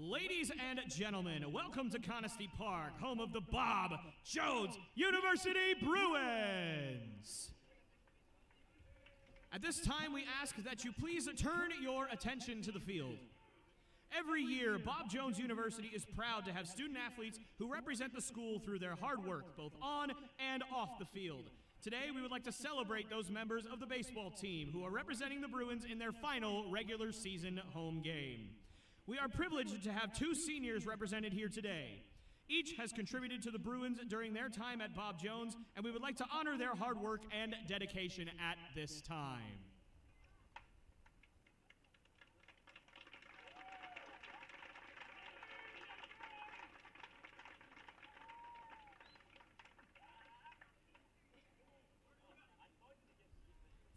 Ladies and gentlemen, welcome to Conestee Park, home of the Bob Jones University Bruins. At this time, we ask that you please turn your attention to the field. Every year, Bob Jones University is proud to have student athletes who represent the school through their hard work, both on and off the field. Today, we would like to celebrate those members of the baseball team who are representing the Bruins in their final regular season home game. We are privileged to have two seniors represented here today. Each has contributed to the Bruins during their time at Bob Jones, and we would like to honor their hard work and dedication at this time.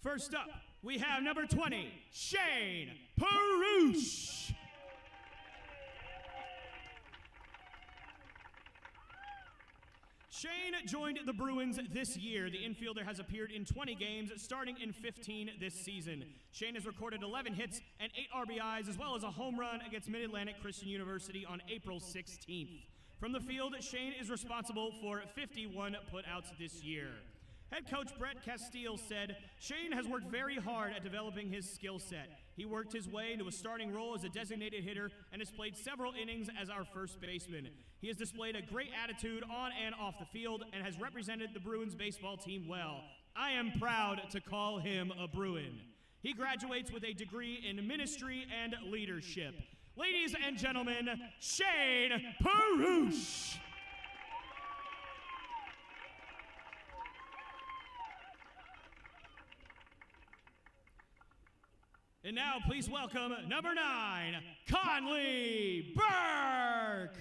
First up, we have number 20, Shane Perush. Shane joined the Bruins this year. The infielder has appeared in 20 games, starting in 15 this season. Shane has recorded 11 hits and 8 RBIs, as well as a home run against Mid-Atlantic Christian University on April 16th. From the field, Shane is responsible for 51 putouts this year. Head coach Brett Castile said, Shane has worked very hard at developing his skill set. He worked his way into a starting role as a designated hitter and has played several innings as our first baseman. He has displayed a great attitude on and off the field and has represented the Bruins baseball team well. I am proud to call him a Bruin. He graduates with a degree in ministry and leadership. Ladies and gentlemen, Shane Perush. And now, please welcome number 9, Conley Burke.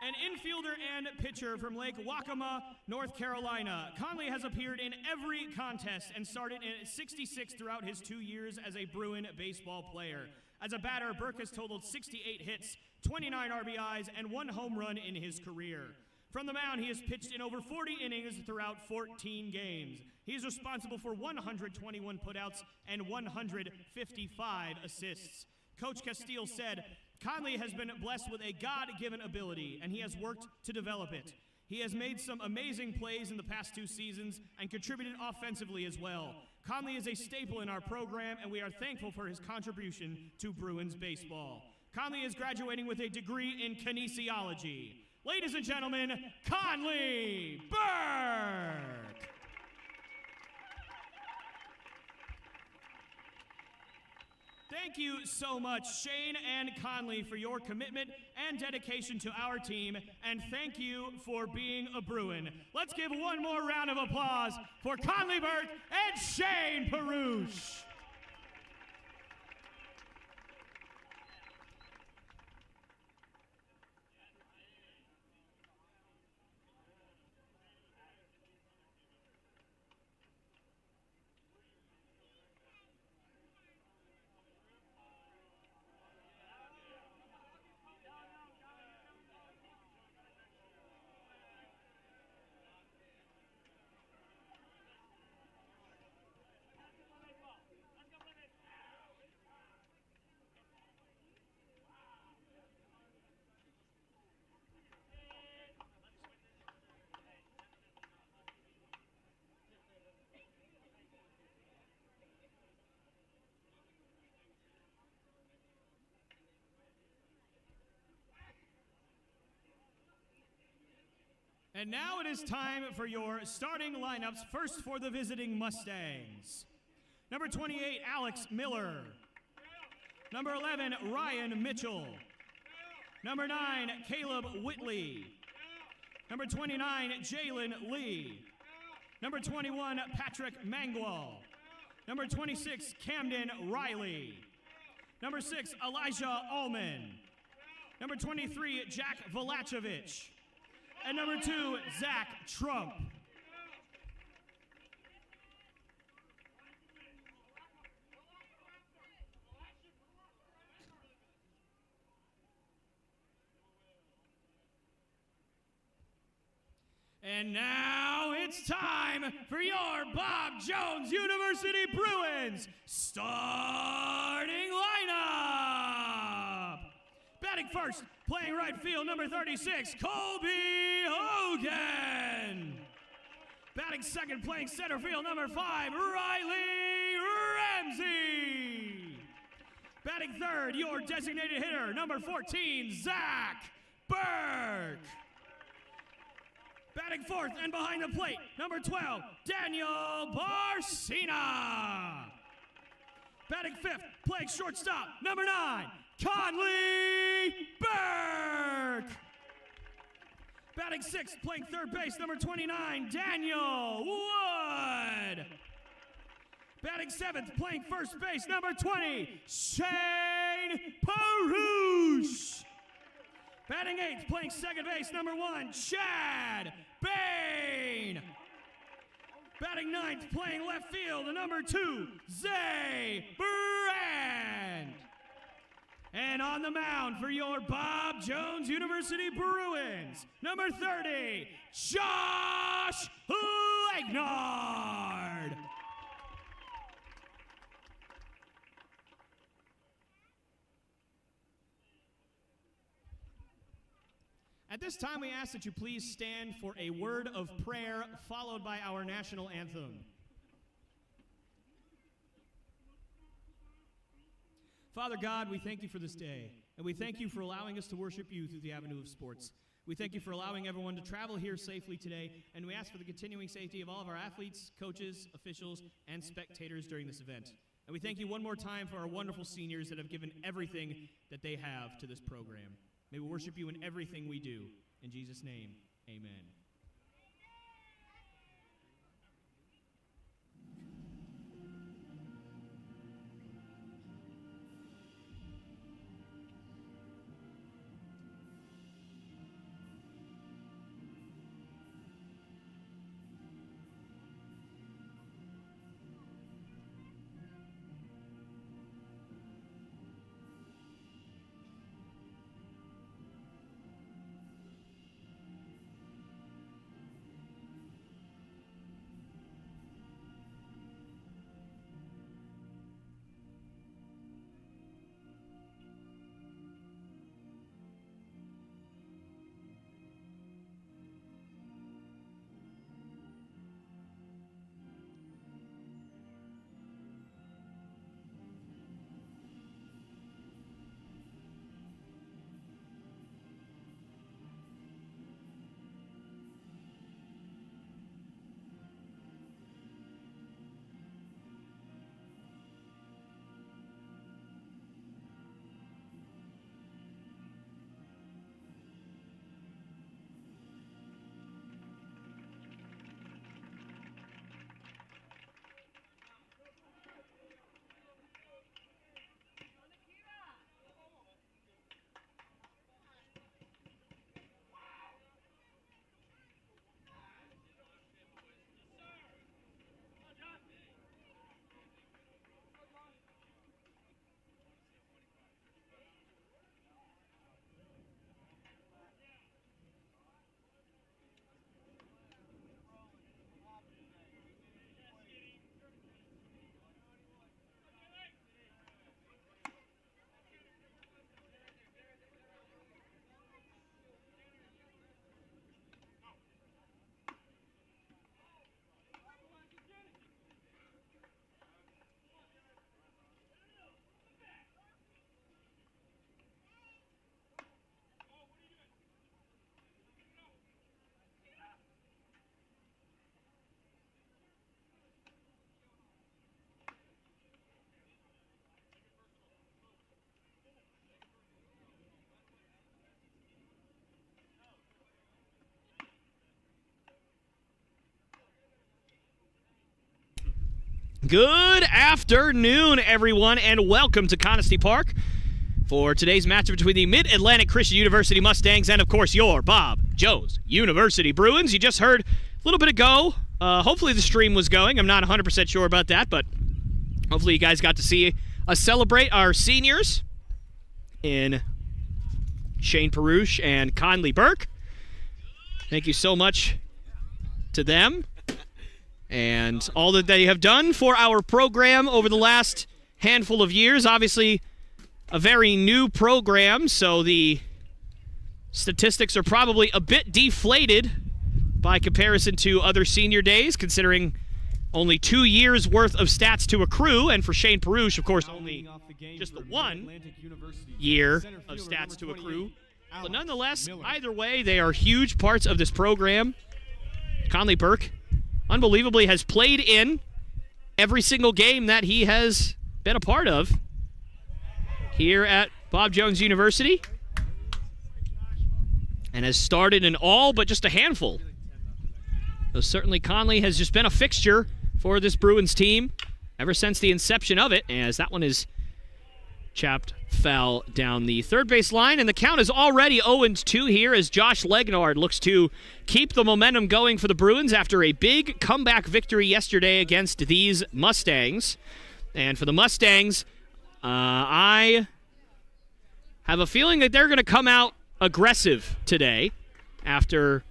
An infielder and pitcher from Lake Waccamaw, North Carolina. Conley has appeared in every contest and started in 66 throughout his 2 years as a Bruin baseball player. As a batter, Burke has totaled 68 hits, 29 RBIs, and 1 home run in his career. From the mound, he has pitched in over 40 innings throughout 14 games. He is responsible for 121 putouts and 155 assists. Coach Castile said, Conley has been blessed with a God-given ability, and he has worked to develop it. He has made some amazing plays in the past 2 seasons and contributed offensively as well. Conley is a staple in our program, and we are thankful for his contribution to Bruins baseball. Conley is graduating with a degree in kinesiology. Ladies and gentlemen, Conley Burke. Thank you so much, Shane and Conley, for your commitment and dedication to our team, and thank you for being a Bruin. Let's give one more round of applause for Conley Burke and Shane Perush. And now it is time for your starting lineups. First for the visiting Mustangs. Number 28, Alex Miller. Number 11, Ryan Mitchell. Number 9, Caleb Whitley. Number 29, Jalen Lee. Number 21, Patrick Mangwell. Number 26, Camden Riley. Number 6, Elijah Allman. Number 23, Jack Velachevich. And number 2, Zach Trump. And now it's time for your Bob Jones University Bruins starting lineup. Batting first, playing right field, number 36, Colby Hogan. Batting second, playing center field, number 5, Riley Ramsey. Batting third, your designated hitter, number 14, Zach Burke. Batting fourth and behind the plate, number 12, Daniel Barcena. Batting fifth, playing shortstop, number 9, Conley Burke. Batting sixth, playing third base, number 29, Daniel Wood. Batting seventh, playing first base, number 20, Shane Parouche. Batting eighth, playing second base, number 1, Chad Bain. Batting ninth, playing left field, number 2, Zay Brand. And on the mound for your Bob Jones University Bruins, number 30, Josh Legnard. At this time, we ask that you please stand for a word of prayer followed by our national anthem. Father God, we thank you for this day, and we thank you for allowing us to worship you through the avenue of sports. We thank you for allowing everyone to travel here safely today, and we ask for the continuing safety of all of our athletes, coaches, officials, and spectators during this event. And we thank you one more time for our wonderful seniors that have given everything that they have to this program. May we worship you in everything we do. In Jesus' name, amen. Good afternoon, everyone, and welcome to Conestee Park for today's matchup between the Mid-Atlantic Christian University Mustangs and, of course, your Bob Jones University Bruins. You just heard a little bit ago. Hopefully the stream was going. I'm not 100% sure about that, but hopefully you guys got to see us celebrate our seniors in Shane Parouche and Conley Burke. Thank you so much to them and all that they have done for our program over the last handful of years. Obviously, a very new program, so the statistics are probably a bit deflated by comparison to other senior days, considering only 2 years' worth of stats to accrue, and for Shane Perush, of course, only just the 1 year of stats to accrue. But nonetheless, either way, they are huge parts of this program. Conley Burke, unbelievably, has played in every single game that he has been a part of here at Bob Jones University, and has started in all but just a handful. So certainly Conley has just been a fixture for this Bruins team ever since the inception of it, as that one is chapped foul down the third base line, and the count is already 0-2 here as Josh Legnard looks to keep the momentum going for the Bruins after a big comeback victory yesterday against these Mustangs. And for the Mustangs, I have a feeling that they're going to come out aggressive today after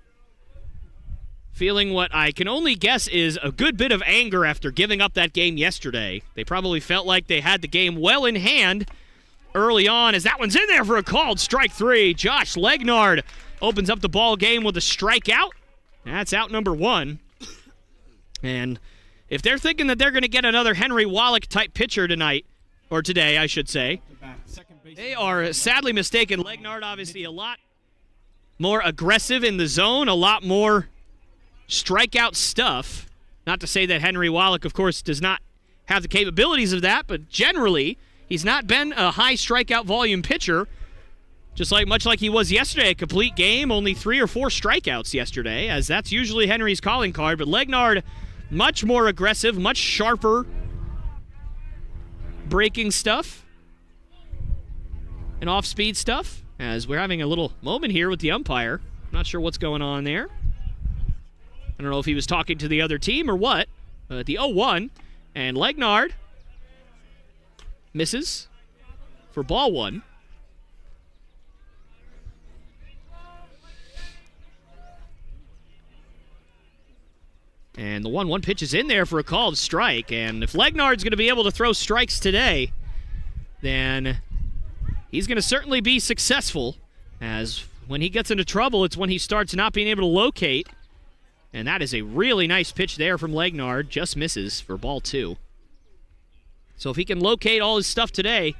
feeling what I can only guess is a good bit of anger after giving up that game yesterday. They probably felt like they had the game well in hand early on, as that one's in there for a called strike 3. Josh Legnard opens up the ball game with a strikeout. That's out number 1. And if they're thinking that they're going to get another Henry Wallach-type pitcher tonight, or today, I should say, they are sadly mistaken. Legnard, obviously, a lot more aggressive in the zone, a lot more strikeout stuff. Not to say that Henry Wallach, of course, does not have the capabilities of that, but generally, he's not been a high strikeout volume pitcher, much like he was yesterday, a complete game, only 3 or 4 strikeouts yesterday, as that's usually Henry's calling card. But Legnard, much more aggressive, much sharper breaking stuff and off-speed stuff, as we're having a little moment here with the umpire. Not sure what's going on there. I don't know if he was talking to the other team or what. The 0-1, and Legnard misses for ball 1. And the 1-1 pitch is in there for a called strike. And if Legnard's going to be able to throw strikes today, then he's going to certainly be successful, as when he gets into trouble, it's when he starts not being able to locate. And that is a really nice pitch there from Legnard. Just misses for ball 2. So if he can locate all his stuff today,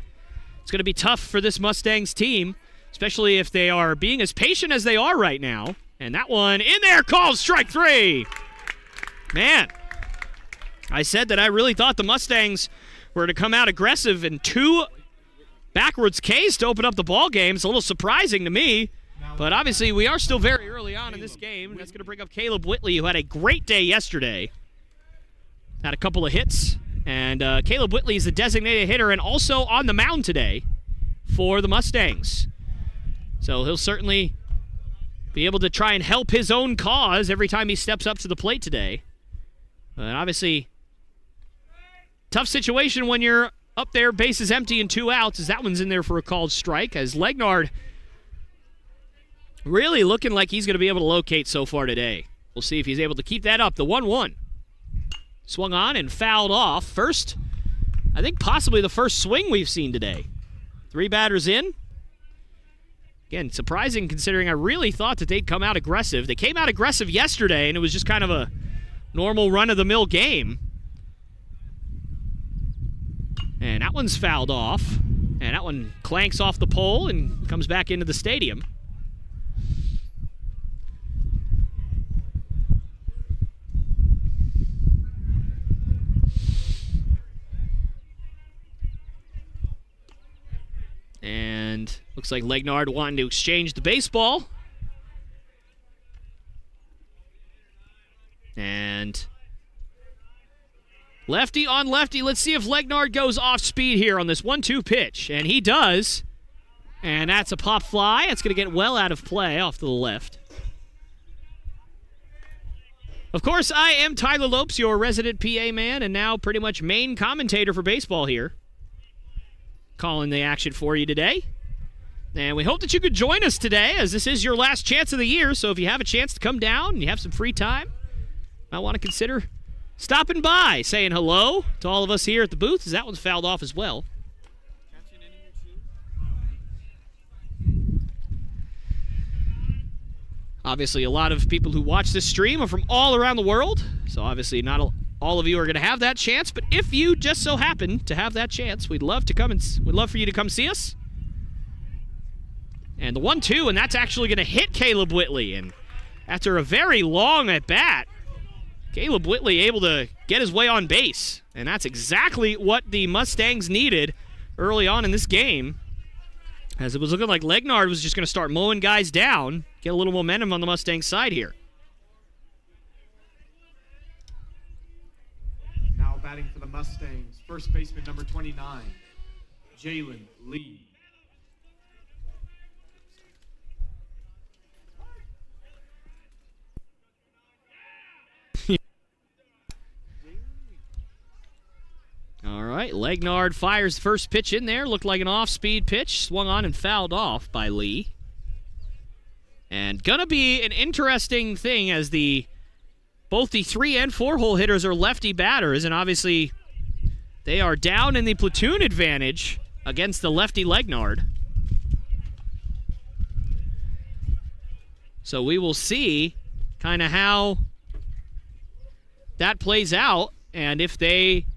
it's going to be tough for this Mustangs team, especially if they are being as patient as they are right now. And that one in there, called strike 3. Man, I said that I really thought the Mustangs were to come out aggressive, and 2 backwards Ks to open up the ball game. It's a little surprising to me, but obviously we are still very early on in this game. And that's going to bring up Caleb Whitley, who had a great day yesterday. Had a couple of hits, and Caleb Whitley is the designated hitter and also on the mound today for the Mustangs. So he'll certainly be able to try and help his own cause every time he steps up to the plate today. But obviously, tough situation when you're up there, bases empty and 2 outs, as that one's in there for a called strike, as Legnard really looking like he's going to be able to locate so far today. We'll see if he's able to keep that up. The 1-1. Swung on and fouled off. First, I think possibly the first swing we've seen today. 3 batters in. Again, surprising considering I really thought that they'd come out aggressive. They came out aggressive yesterday, and it was just kind of a normal run-of-the-mill game. And that one's fouled off. And that one clanks off the pole and comes back into the stadium. And looks like Legnard wanting to exchange the baseball. And lefty on lefty. Let's see if Legnard goes off speed here on this 1-2 pitch. And he does. And that's a pop fly. It's going to get well out of play off to the left. Of course, I am Tyler Lopes, your resident PA man, and now pretty much main commentator for baseball here. Calling the action for you today. And we hope that you could join us today, as this is your last chance of the year. So if you have a chance to come down and you have some free time, I want to consider stopping by, saying hello to all of us here at the booth, as that one's fouled off as well. Obviously, a lot of people who watch this stream are from all around the world, so obviously not all of you are going to have that chance, but if you just so happen to have that chance, we'd love for you to come see us. And the 1-2, and that's actually going to hit Caleb Whitley, and after a very long at bat, Caleb Whitley able to get his way on base, and that's exactly what the Mustangs needed early on in this game, as it was looking like Legnard was just going to start mowing guys down, get a little momentum on the Mustangs side here. Now batting for the Mustangs, first baseman number 29, Jalen Lee. All right, Legnard fires the first pitch in there. Looked like an off-speed pitch. Swung on and fouled off by Lee. And gonna be an interesting thing as both the 3 and 4 hole hitters are lefty batters, and obviously they are down in the platoon advantage against the lefty Legnard. So we will see kind of how that plays out, and if they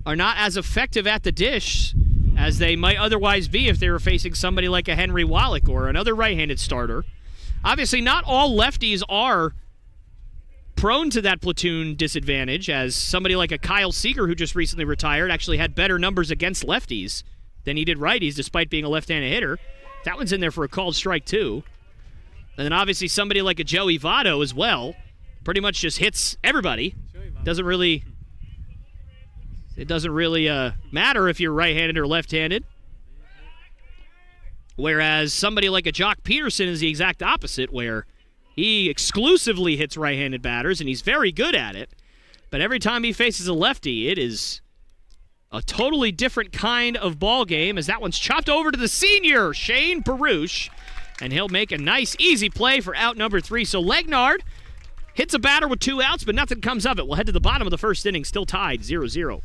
are not as effective at the dish as they might otherwise be if they were facing somebody like a Henry Wallach or another right-handed starter. Obviously, not all lefties are prone to that platoon disadvantage, as somebody like a Kyle Seager, who just recently retired, actually had better numbers against lefties than he did righties, despite being a left-handed hitter. That one's in there for a called strike, too. And then obviously somebody like a Joey Votto as well, pretty much just hits everybody. It doesn't really matter if you're right-handed or left-handed. Whereas somebody like a Jock Peterson is the exact opposite, where he exclusively hits right-handed batters, and he's very good at it. But every time he faces a lefty, it is a totally different kind of ball game, as that one's chopped over to the senior, Shane Baruch, and he'll make a nice, easy play for out number 3. So Legnard hits a batter with 2 outs, but nothing comes of it. We'll head to the bottom of the first inning, still tied 0-0.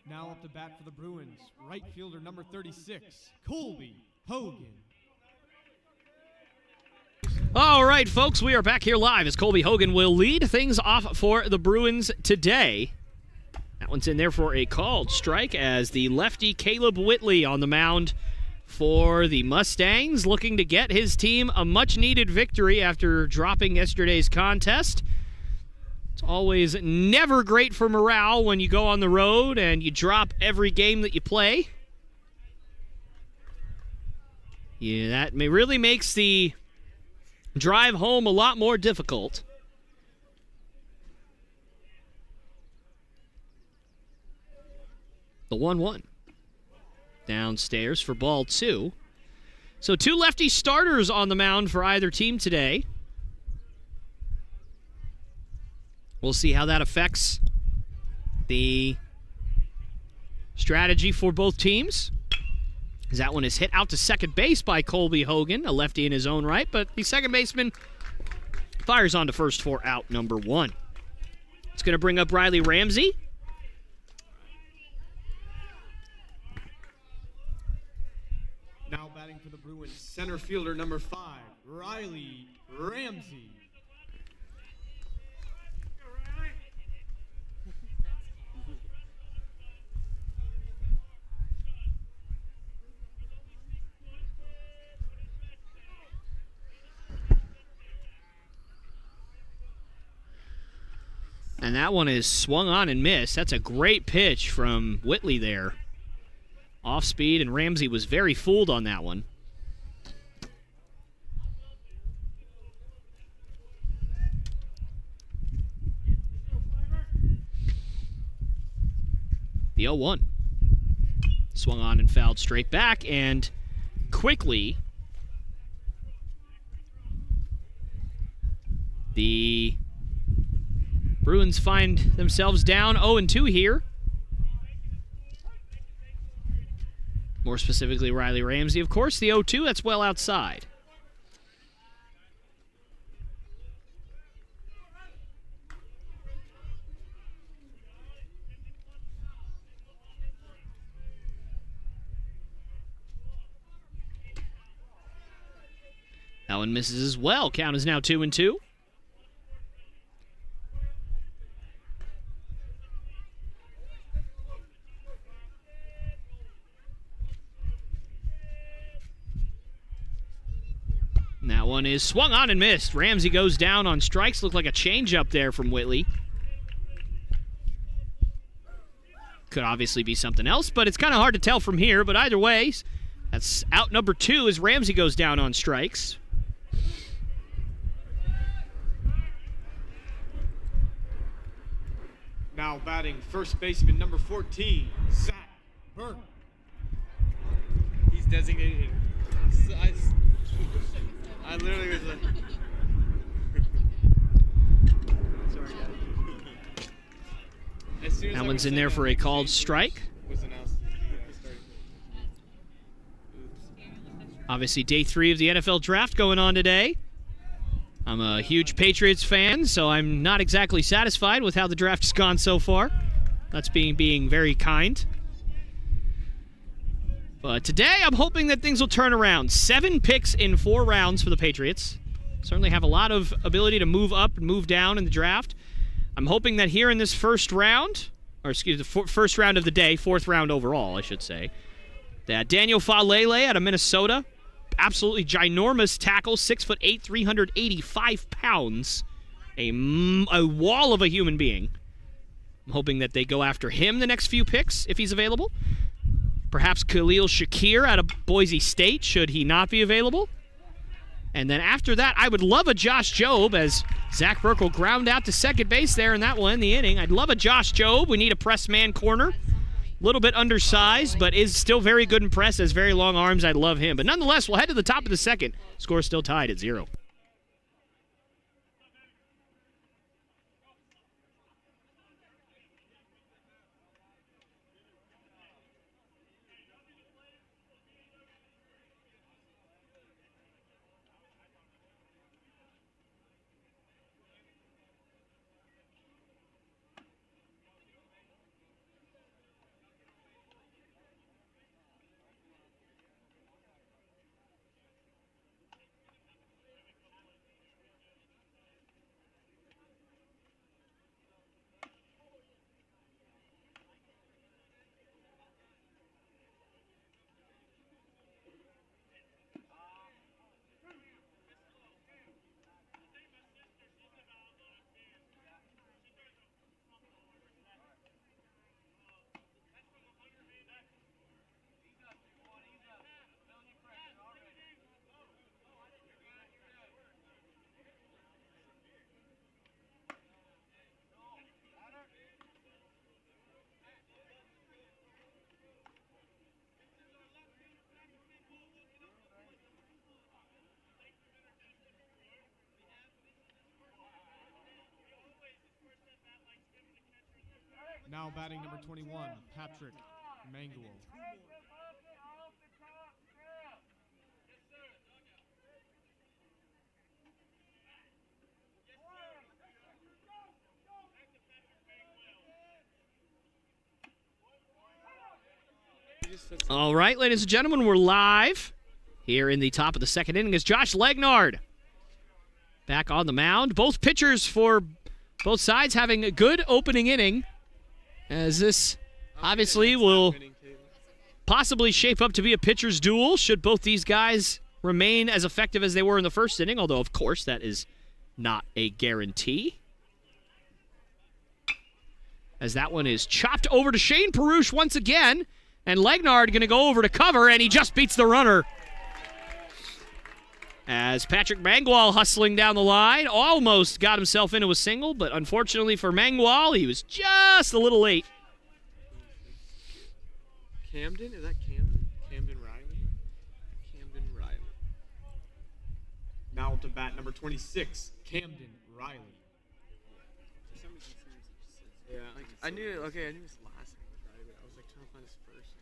Now up to bat for the Bruins, right fielder number 36, Colby Hogan. All right, folks, we are back here live as Colby Hogan will lead things off for the Bruins today. That one's in there for a called strike as the lefty Caleb Whitley on the mound for the Mustangs, looking to get his team a much-needed victory after dropping yesterday's contest. It's always never great for morale when you go on the road and you drop every game that you play. Yeah, that really makes the drive home a lot more difficult. The 1-1. Downstairs for ball 2. So 2 lefty starters on the mound for either team today. We'll see how that affects the strategy for both teams. As that one is hit out to second base by Colby Hogan, a lefty in his own right, but the second baseman fires on to first for out number 1. It's going to bring up Riley Ramsey. Now batting for the Bruins, center fielder number 5, Riley Ramsey. And that one is swung on and missed. That's a great pitch from Whitley there. Off speed, and Ramsey was very fooled on that one. The 0-1. Swung on and fouled straight back, and quickly the Bruins find themselves down 0-2 here. More specifically, Riley Ramsey. Of course, the 0-2, that's well outside. That one misses as well. Count is now 2-2. And that one is swung on and missed. Ramsey goes down on strikes. Looked like a changeup there from Whitley. Could obviously be something else, but it's kind of hard to tell from here. But either way, that's out number 2 as Ramsey goes down on strikes. Now batting first baseman number 14, Zach Burke. He's designated. I literally was like, sorry guys. As soon as That I one's was in there saying for that, a called strike. was announced, started. Oops. Obviously, day 3 of the NFL draft going on today. I'm a huge Patriots fan, so I'm not exactly satisfied with how the draft has gone so far. That's being very kind. But today, I'm hoping that things will turn around. 7 picks in 4 rounds for the Patriots. Certainly have a lot of ability to move up and move down in the draft. I'm hoping that here in this first round, or excuse me, the first round of the day, 4th round overall, I should say, that Daniel Falele out of Minnesota, absolutely ginormous tackle, 6'8", 385 pounds, a wall of a human being. I'm hoping that they go after him the next few picks if he's available. Perhaps Khalil Shakir out of Boise State, should he not be available. And then after that, I would love a Josh Jobe as Zach Burke will ground out to second base there, and that will end the inning. I'd love a Josh Jobe. We need a press man corner. A little bit undersized, but is still very good in press, has very long arms. I'd love him. But nonetheless, we'll head to the top of the second. Score still tied at 0. Now batting number 21, Patrick Manguel. All right, ladies and gentlemen, we're live here in the top of the second inning as Josh Legnard back on the mound. Both pitchers for both sides having a good opening inning, as this obviously will possibly shape up to be a pitcher's duel should both these guys remain as effective as they were in the first inning, although, of course, that is not a guarantee. As that one is chopped over to Shane Perush once again, and Legnard going to go over to cover, and he just beats the runner. As Patrick Mangual hustling down the line, almost got himself into a single, but unfortunately for Mangual, he was just a little late. Camden? Is that Camden? Camden Riley? Camden Riley. Now to bat number 26, Camden Riley. Yeah, like, I knew his last name was Riley, but I was like trying to find his first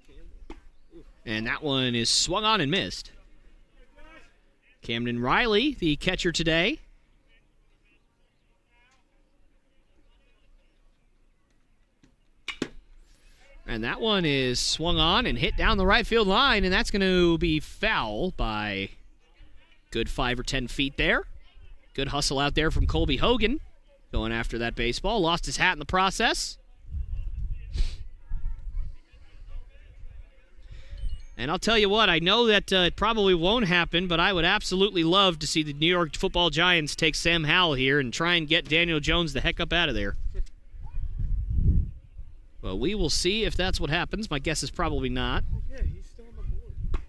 name. Camden. Oof. And that one is swung on and missed. Camden Riley, the catcher today. And that one is swung on and hit down the right field line, and that's going to be foul by good 5 or 10 feet there. Good hustle out there from Colby Hogan going after that baseball. Lost his hat in the process. And I'll tell you what, I know that it probably won't happen, but I would absolutely love to see the New York Football Giants take Sam Howell here and try and get Daniel Jones the heck up out of there. Well, we will see if that's what happens. My guess is probably not. Yeah, he's still on the board.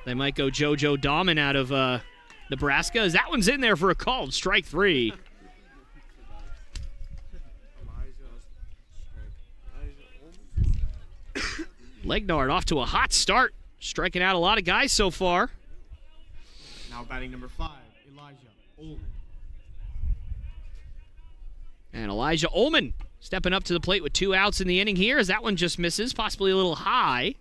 They might go JoJo Dahman out of Nebraska, as that one's in there for a called strike 3. Legnard off to a hot start, striking out a lot of guys so far. Now batting number 5, Elijah Ullman. And Elijah Ullman stepping up to the plate with 2 outs in the inning here, as that one just misses, possibly a little high.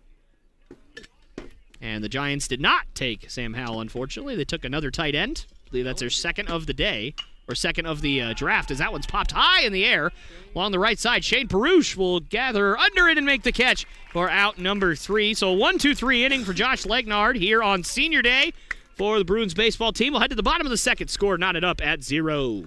And the Giants did not take Sam Howell, unfortunately. They took another tight end. I believe that's their second of the day, or second of the draft, as that one's popped high in the air along the right side. Shane Perush will gather under it and make the catch for out number 3. So a 1-2-3 inning for Josh Legnard here on Senior Day for the Bruins baseball team. We'll head to the bottom of the second, score knotted up at 0.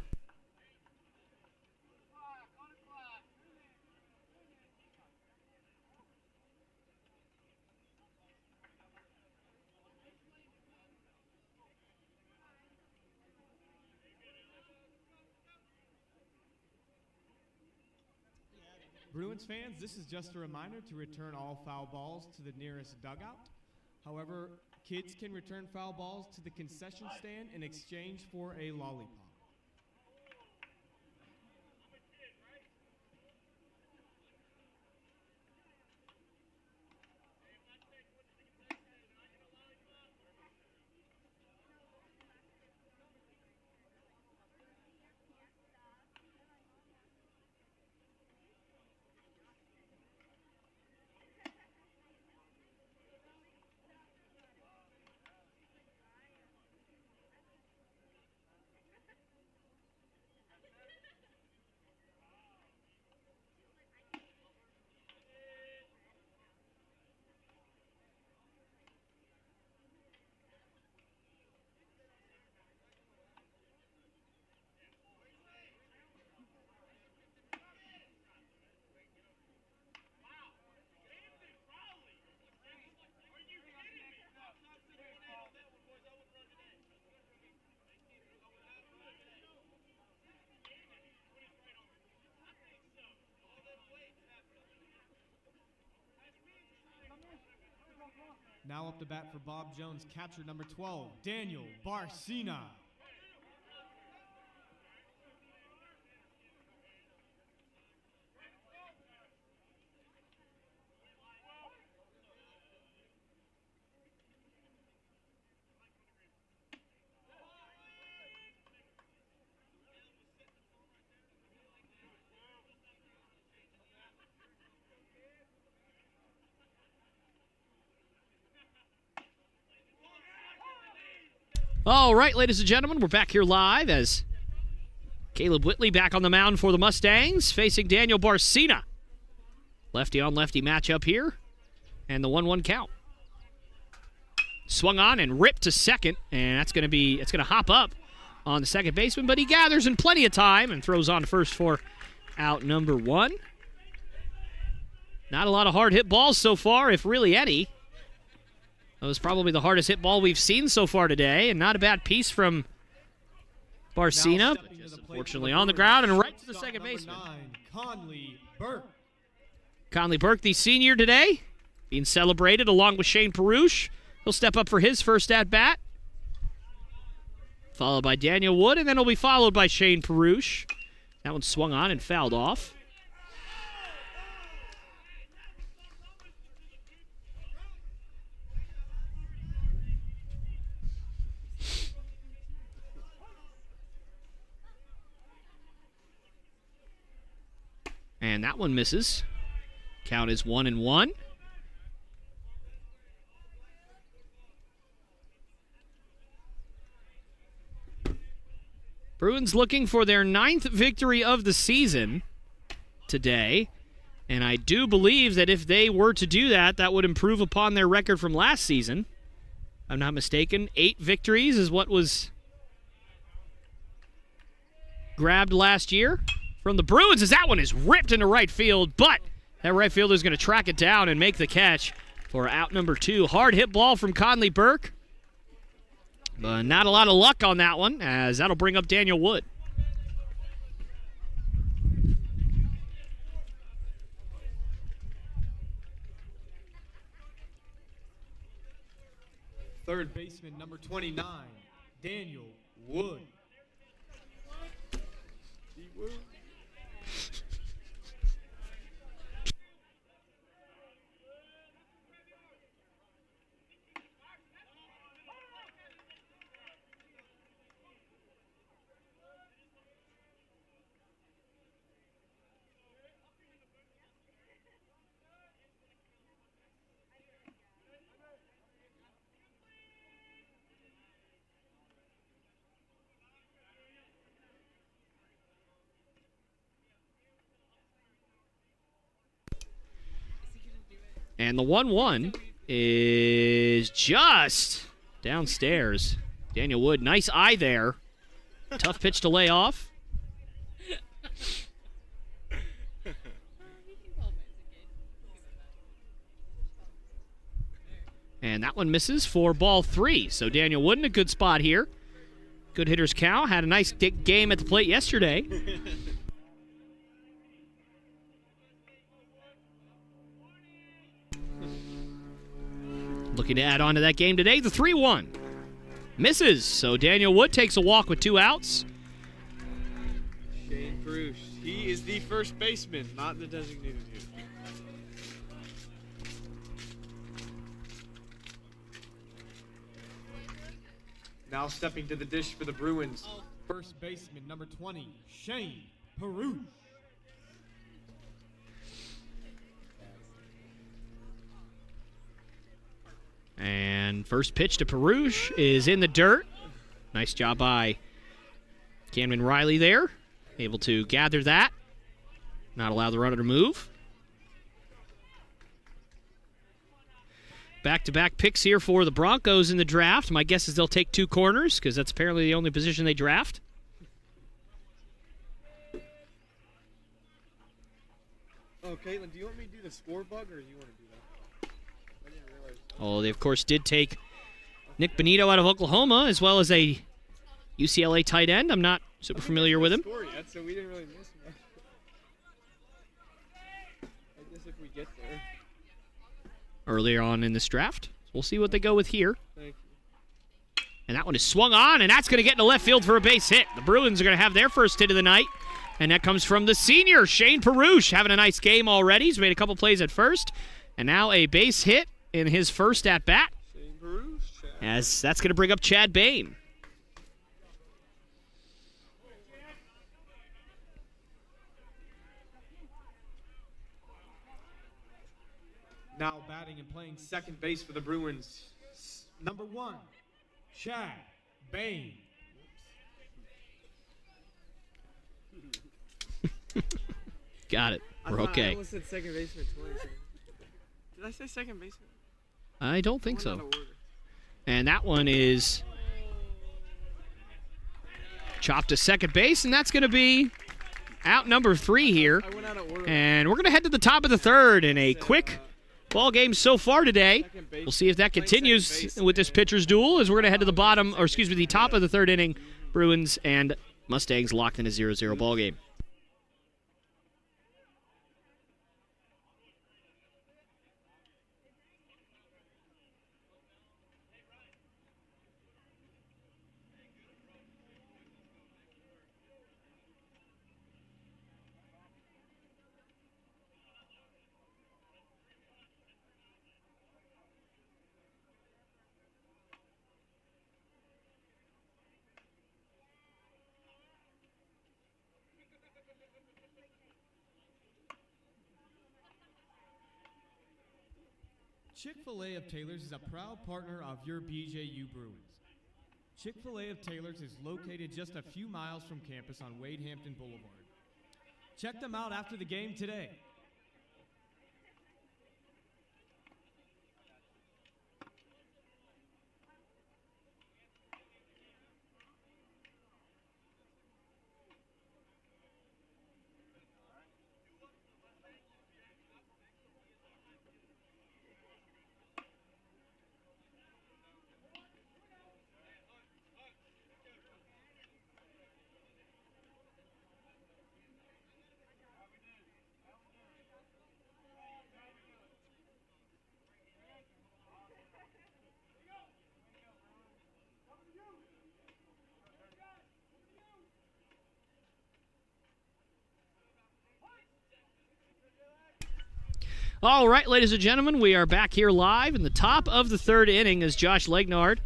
Bruins fans, this is just a reminder to return all foul balls to the nearest dugout. However, kids can return foul balls to the concession stand in exchange for a lollipop. Now up to bat for Bob Jones, catcher number 12, Daniel Barcena. All right, ladies and gentlemen, we're back here live as Caleb Whitley back on the mound for the Mustangs, facing Daniel Barcena. Lefty on lefty matchup here, and the 1-1 count. Swung on and ripped to second, and it's going to hop up on the second baseman, but he gathers in plenty of time and throws on to first for out number 1. Not a lot of hard hit balls so far, if really any. That was probably the hardest hit ball we've seen so far today, and not a bad piece from Barcena. Unfortunately on the ground and right to the second baseman. Conley Burke, the senior today, being celebrated along with Shane Perush. He'll step up for his first at-bat. Followed by Daniel Wood, and then he'll be followed by Shane Perush. That one swung on and fouled off. And that one misses. Count is 1-1. Bruins looking for their 9th victory of the season today. And I do believe that if they were to do that, that would improve upon their record from last season. If I'm not mistaken, 8 victories is what was grabbed last year from the Bruins, as that one is ripped into right field, but that right fielder is going to track it down and make the catch for out number 2. Hard hit ball from Conley Burke, but not a lot of luck on that one, as that'll bring up Daniel Wood. Third baseman, number 29, Daniel Wood. And the 1-1 is just downstairs. Daniel Wood, nice eye there. Tough pitch to lay off. And that one misses for ball 3. So Daniel Wood in a good spot here. Good hitter's cow. Had a nice game at the plate yesterday. Looking to add on to that game today, the 3-1. Misses, so Daniel Wood takes a walk with 2 outs. Shane Perush, he is the first baseman, not the designated hitter. Now stepping to the dish for the Bruins, first baseman, number 20, Shane Perush. And first pitch to Perush is in the dirt. Nice job by Cameron Riley there. Able to gather that. Not allow the runner to move. Back-to-back picks here for the Broncos in the draft. My guess is they'll take 2 corners because that's apparently the only position they draft. Oh, Caitlin, do you want me to do the score bug, or do you want to do that? I didn't realize. Oh, they, of course, did take Nick Benito out of Oklahoma, as well as a UCLA tight end. I'm not super familiar with him. Score yet, so we didn't really miss much. I guess if we get there. Earlier on in this draft. We'll see what they go with here. Thank you. And that one is swung on, and that's going to get into left field for a base hit. The Bruins are going to have their first hit of the night, and that comes from the senior, Shane Perush, having a nice game already. He's made a couple plays at first, and now a base hit in his first at-bat, as that's going to bring up Chad Bain. Now batting and playing second base for the Bruins, number 1, Chad Bain. Got it. We're I okay. almost said second baseman twice. Did I say second baseman? I don't think I went so. out of order. And that one is chopped to second base, and that's going to be out number 3 here. I went out of order. And we're going to head to the top of the third in a quick ball game so far today. We'll see if that continues with this pitcher's duel as we're going to head to the bottom, or excuse me, the top of the third inning. Bruins and Mustangs locked in a 0-0 ball game. Chick-fil-A of Taylors is a proud partner of your BJU Bruins. Chick-fil-A of Taylors is located just a few miles from campus on Wade Hampton Boulevard. Check them out after the game today. All right, ladies and gentlemen, we are back here live in the top of the third inning as Josh Legnard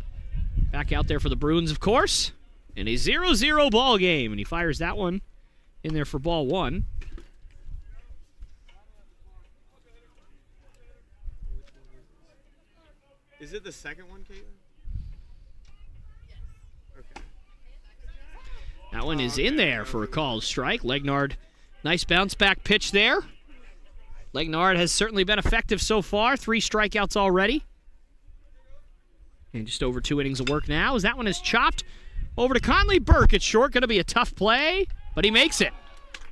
back out there for the Bruins, of course, in a 0-0 ball game. And he fires that one in there for ball 1. Is it the second one, Caitlin? Okay. That one is in there for a called strike. Legnard, nice bounce back pitch there. Legnard has certainly been effective so far. 3 strikeouts already. And just over 2 innings of work now as that one is chopped over to Conley Burke. It's short, going to be a tough play, but he makes it.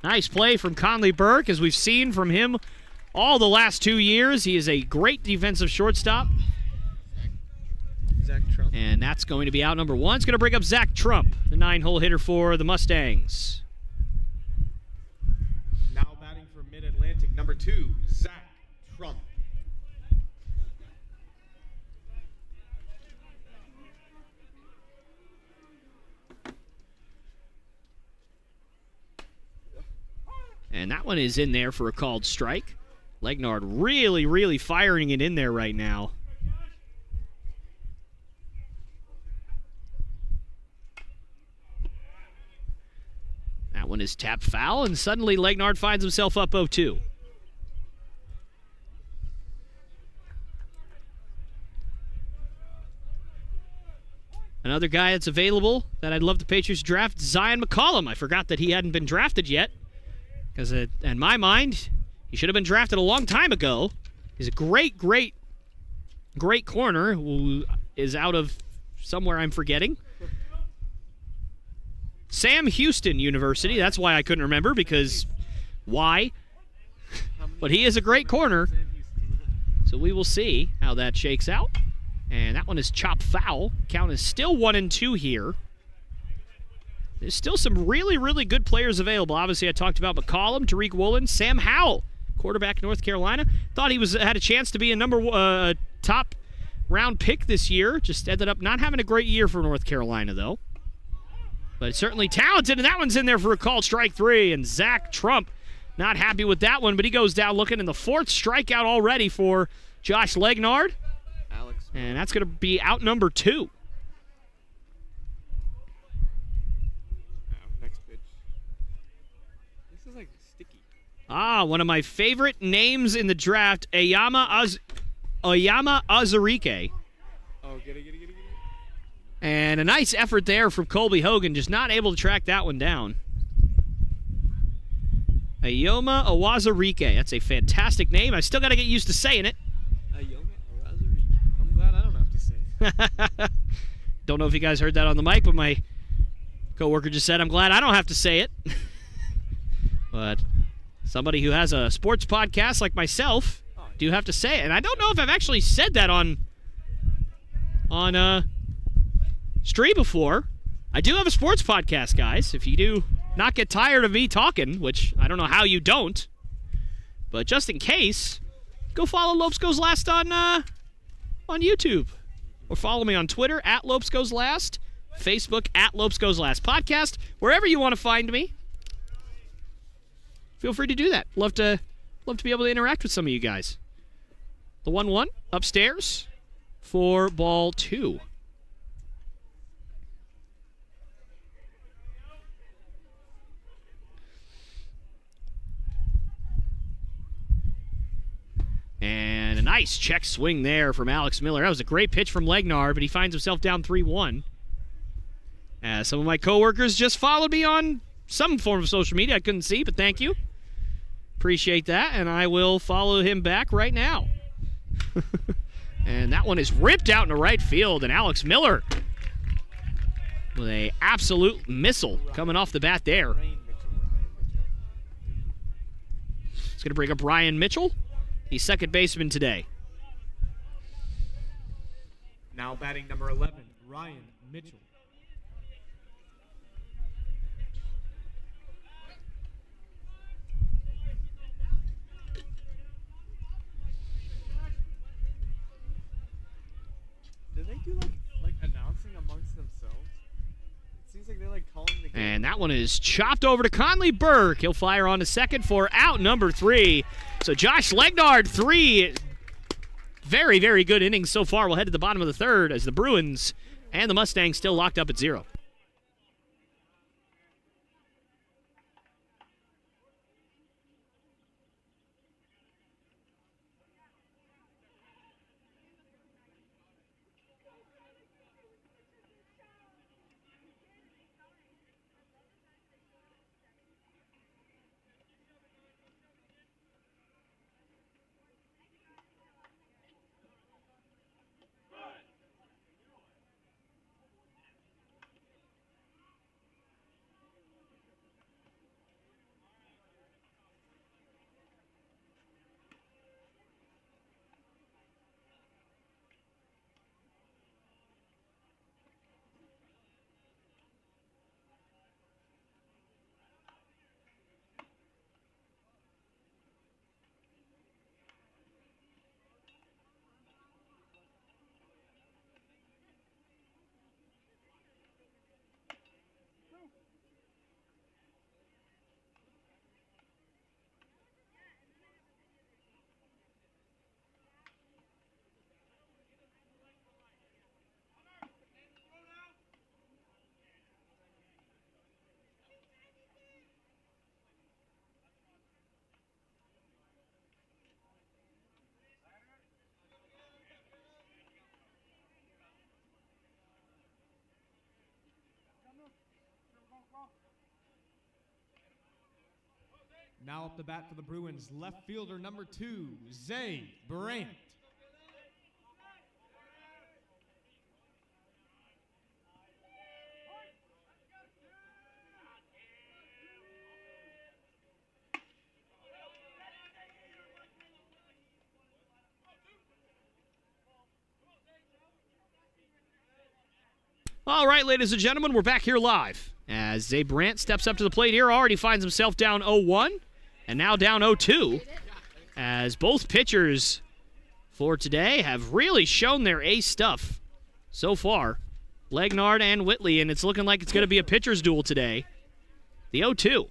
Nice play from Conley Burke, as we've seen from him all the last 2 years. He is a great defensive shortstop. Zach Trump. And that's going to be out number 1. It's going to bring up Zach Trump, the 9-hole hitter for the Mustangs. Now batting for Mid-Atlantic, number 2, Zach Trump. And that one is in there for a called strike. Legnard really, really firing it in there right now. That one is tapped foul, and suddenly Legnard finds himself up 0-2. Another guy that's available that I'd love the Patriots draft, Zion McCollum. I forgot that he hadn't been drafted yet. Because in my mind, he should have been drafted a long time ago. He's a great, great, great corner who is out of somewhere I'm forgetting. Sam Houston University. That's why I couldn't remember, because why? But he is a great corner. So we will see how that shakes out. And that one is chopped foul. Count is still 1-2 here. There's still some really, really good players available. Obviously, I talked about McCollum, Tariq Woolen, Sam Howell, quarterback, North Carolina. Thought he had a chance to be a top round pick this year. Just ended up not having a great year for North Carolina, though. But certainly talented, and that one's in there for a called strike 3. And Zach Trump not happy with that one, but he goes down looking in the 4th strikeout already for Josh Legnard. And that's going to be out number 2. One of my favorite names in the draft, Oyama Azarike. Oh, get it. And a nice effort there from Colby Hogan, just not able to track that one down. Ayoma Awazarike. That's a fantastic name. I still got to get used to saying it. Ayoma Awazarike. I'm glad I don't have to say it. Don't know if you guys heard that on the mic, but my coworker just said, I'm glad I don't have to say it. But somebody who has a sports podcast like myself, do have to say it. And I don't know if I've actually said that on stream before. I do have a sports podcast, guys. If you do not get tired of me talking, which I don't know how you don't, but just in case, go follow Lopes Goes Last on YouTube. Or follow me on Twitter, @LopesGoesLast, Facebook, @LopesGoesLast Podcast. Wherever you want to find me, feel free to do that. Love to be able to interact with some of you guys. The 1-1 upstairs for ball 2. And a nice check swing there from Alex Miller. That was a great pitch from Legnar, but he finds himself down 3-1. Some of my coworkers just followed me on some form of social media I couldn't see, but thank you. Appreciate that, and I will follow him back right now. And that one is ripped out into right field, and Alex Miller with a absolute missile coming off the bat there. It's going to bring up Ryan Mitchell, the second baseman today. Now batting number 11, Ryan Mitchell. Do they do like announcing amongst themselves? It seems like they're like calling the game. And that one is chopped over to Conley Burke. He'll fire on to second for out number 3. So Josh Legnard, 3 very, very good innings so far. We'll head to the bottom of the third as the Bruins and the Mustangs still locked up at 0. Now up the bat for the Bruins, left fielder number 2, Zay Brandt. All right, ladies and gentlemen, we're back here live as Zay Brandt steps up to the plate here. Already finds himself down 0-1 and now down 0-2 as both pitchers for today have really shown their ace stuff so far. Legnard and Whitley, and it's looking like it's going to be a pitcher's duel today. The 0-2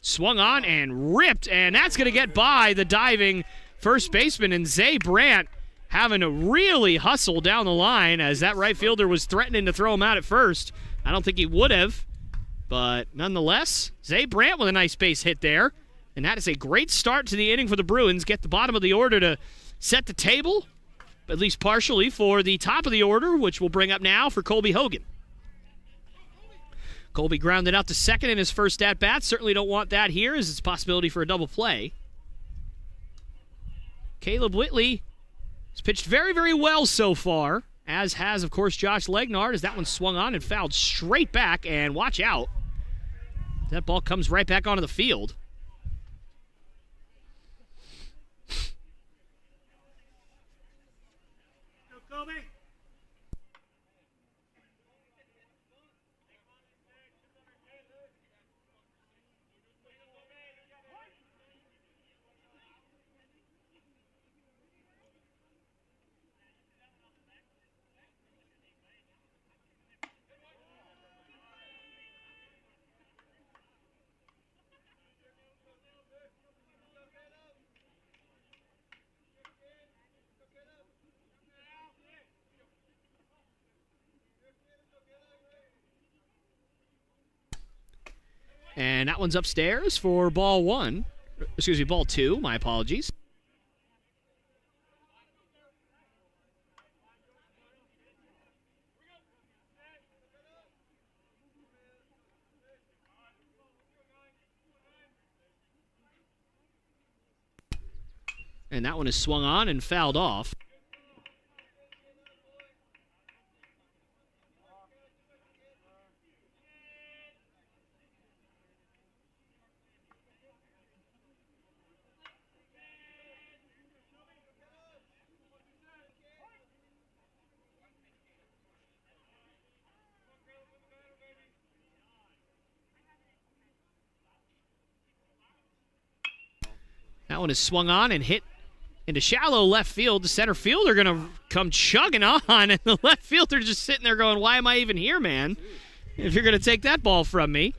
swung on and ripped, and that's going to get by the diving first baseman, and Zay Brandt having to really hustle down the line as that right fielder was threatening to throw him out at first. I don't think he would have, but nonetheless, Zay Brandt with a nice base hit there, and that is a great start to the inning for the Bruins. Get the bottom of the order to set the table at least partially, for the top of the order, which we'll bring up now for Colby Hogan. Colby grounded out to second in his first at-bat. Certainly don't want that here, as it's a possibility for a double play. Caleb Whitley has pitched very, very well so far, as has, of course, Josh Legnard, as that one swung on and fouled straight back, and watch out. That ball comes right back onto the field. And that one's upstairs for ball two, my apologies. And that one is swung on and fouled off. That one is swung on and hit into shallow left field. The center fielder going to come chugging on, and the left fielder just sitting there going, why am I even here, man, if you're going to take that ball from me?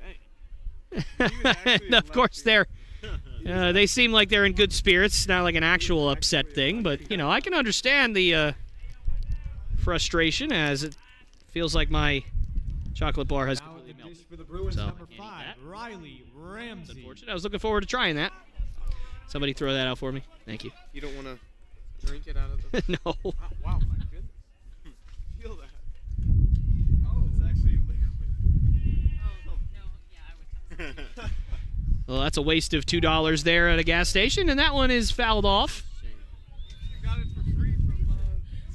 And of course, they seem like they're in good spirits. It's not like an actual upset thing, but, you know, I can understand the frustration, as it feels like my chocolate bar has completely melted. For the Bruins, So, number 5, Riley Ramsey. Unfortunate. I was looking forward to trying that. Somebody throw that out for me. Thank you. You don't want to drink it out of the... No. Wow, my goodness. Feel that. Oh, it's actually liquid. Oh, no, yeah, I would. Well, that's a waste of $2 there at a gas station, and that one is fouled off. You got it for free from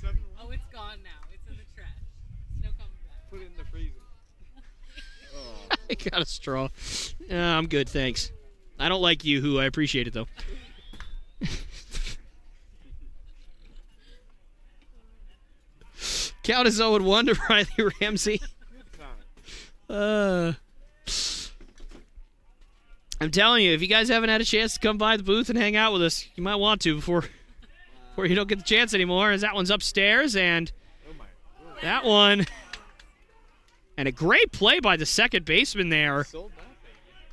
7-Eleven. Oh, it's gone now. It's in the trash. No coming back. Put it in the freezer. I got a straw. I'm good, thanks. I don't like you, who I appreciate it, though. Count is 0-1 to Riley Ramsey. I'm telling you, if you guys haven't had a chance to come by the booth and hang out with us, you might want to before you don't get the chance anymore, as that one's upstairs, and that one... And a great play by the second baseman there,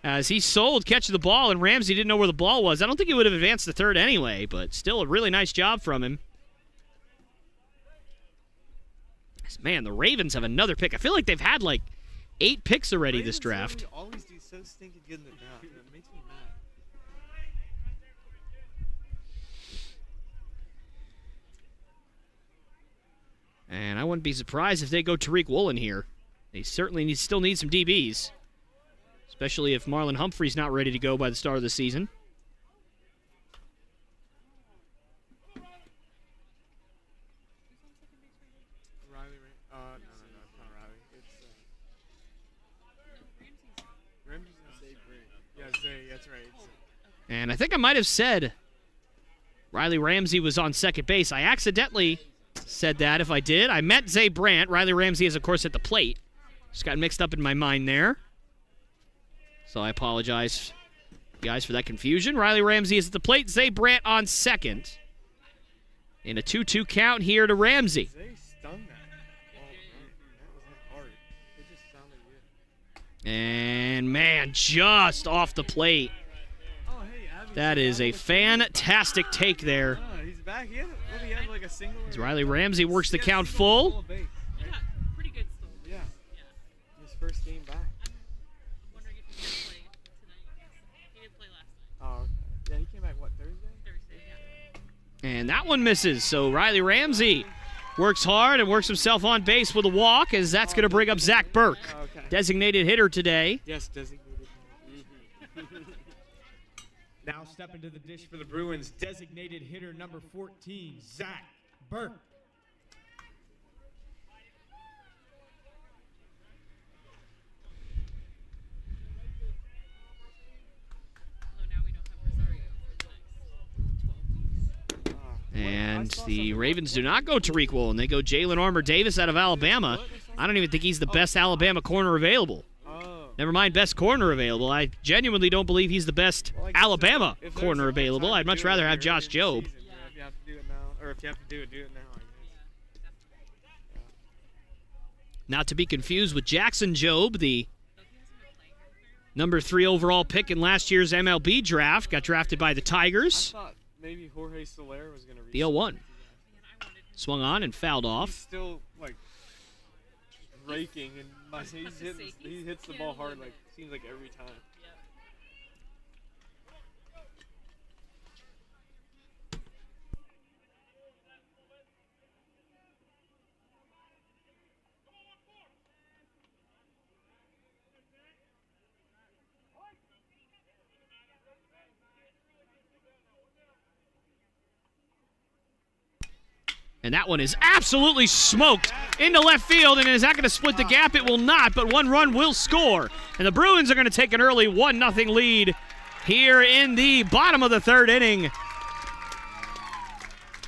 as he catch the ball, and Ramsey didn't know where the ball was. I don't think he would have advanced to third anyway, but still a really nice job from him. Man, the Ravens have another pick. I feel like they've had like 8 picks already this draft. Always do so stinking good in the draft. It makes me mad. And I wouldn't be surprised if they go Tariq Woolen here. They certainly still need some DBs, especially if Marlon Humphrey's not ready to go by the start of the season. Riley, no, it's not Riley. It's Ramsey's gonna say Brent. Yeah, Zay, that's right. And I think I might have said Riley Ramsey was on second base. I accidentally said that. If I did, I meant Zay Brandt. Riley Ramsey is, of course, at the plate. Just got mixed up in my mind there. So I apologize, guys, for that confusion. Riley Ramsey is at the plate. Zay Brandt on second. In a 2-2 count here to Ramsey. Zay stunned that. Oh, that was hard. It just sounded good. And, man, just off the plate. Oh, hey, Abby. That is a fantastic take there. He's back. He had like a single. As Riley Ramsey works the count full. Yeah, pretty good still. Yeah. His first game back. I'm wondering if he's going to play tonight. He didn't play last night. Oh, okay. Yeah, he came back, what, Thursday? Thursday, yeah. And that one misses. So Riley Ramsey works hard and works himself on base with a walk, as that's going to bring up Zach Burke, designated hitter today. Yes, designated. Now stepping to the dish for the Bruins, designated hitter number 14, Zach Burke. Although now we don't have Rosario for the next 12 weeks. And the Ravens do not go Tariq Woolen. They go Jalen Armour Davis out of Alabama. I don't even think he's the best Alabama corner available. Never mind best corner available. I genuinely don't believe he's the best Alabama corner available. I'd much rather have Josh Jobe. If you have to do it now, or if you have to do it now, I guess. Not to be confused with Jackson Jobe, the number 3 overall pick in last year's MLB draft. Got drafted by the Tigers. I thought maybe Jorge Soler was going to reach The 0-1. Swung on and fouled He's off. still, like, raking, and he hits the ball hard, like, seems like every time. And that one is absolutely smoked into left field. And is that going to split the gap? It will not, but 1 run will score. And the Bruins are going to take an early 1-0 lead here in the bottom of the 3rd inning.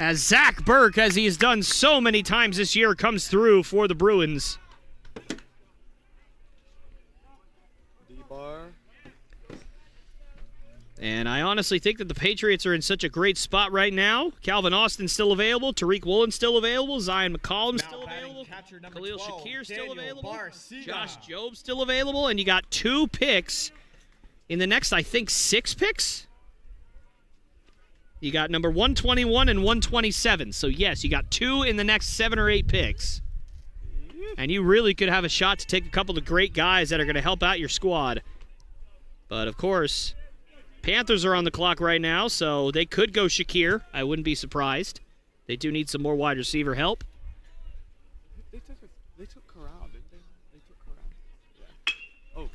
As Zach Burke, as he has done so many times this year, comes through for the Bruins. D-bar. And I honestly think that the Patriots are in such a great spot right now. Calvin Austin still available. Tariq Woolen still available. Zion McCollum still available. Khalil Shakir still available. Barcena. Josh Jobe still available. And you got 2 picks in the next, I think, 6 picks. You got number 121 and 127. So, yes, you got 2 in the next 7 or 8 picks. And you really could have a shot to take a couple of great guys that are going to help out your squad. But, of course, Panthers are on the clock right now, so they could go Shakir. I wouldn't be surprised. They do need some more wide receiver help. They took Corral, didn't they? They took Corral. Yeah. Oh.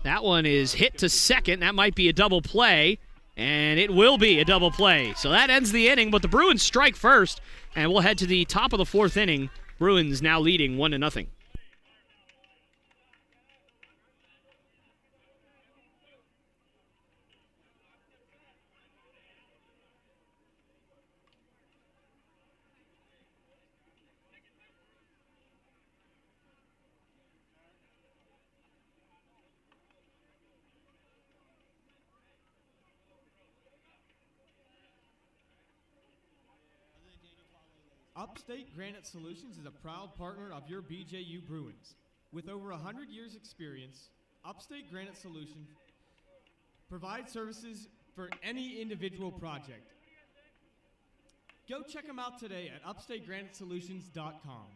That one is hit to second. That might be a double play, and it will be a double play. So that ends the inning, but the Bruins strike first, and we'll head to the top of the 4th inning. Bruins now leading 1-0. Upstate Granite Solutions is a proud partner of your BJU Bruins. With over 100 years' experience, Upstate Granite Solutions provides services for any individual project. Go check them out today at upstategranitesolutions.com.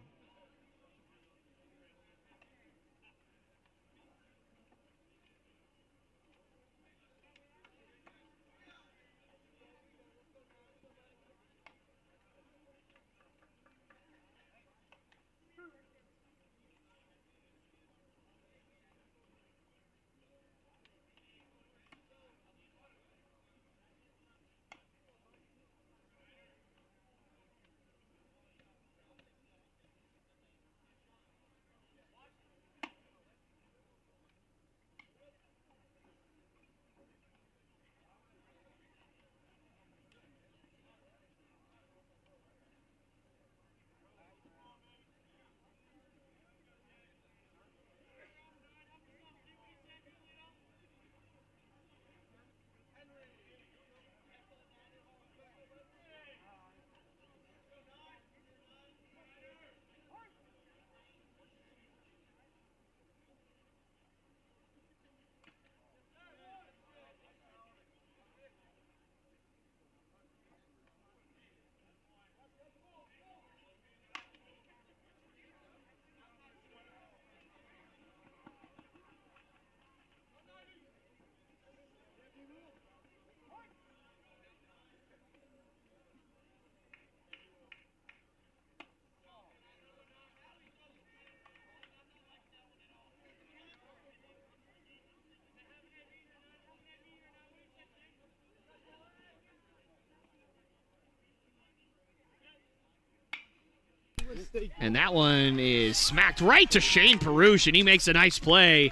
And that one is smacked right to Shane Perush, and he makes a nice play.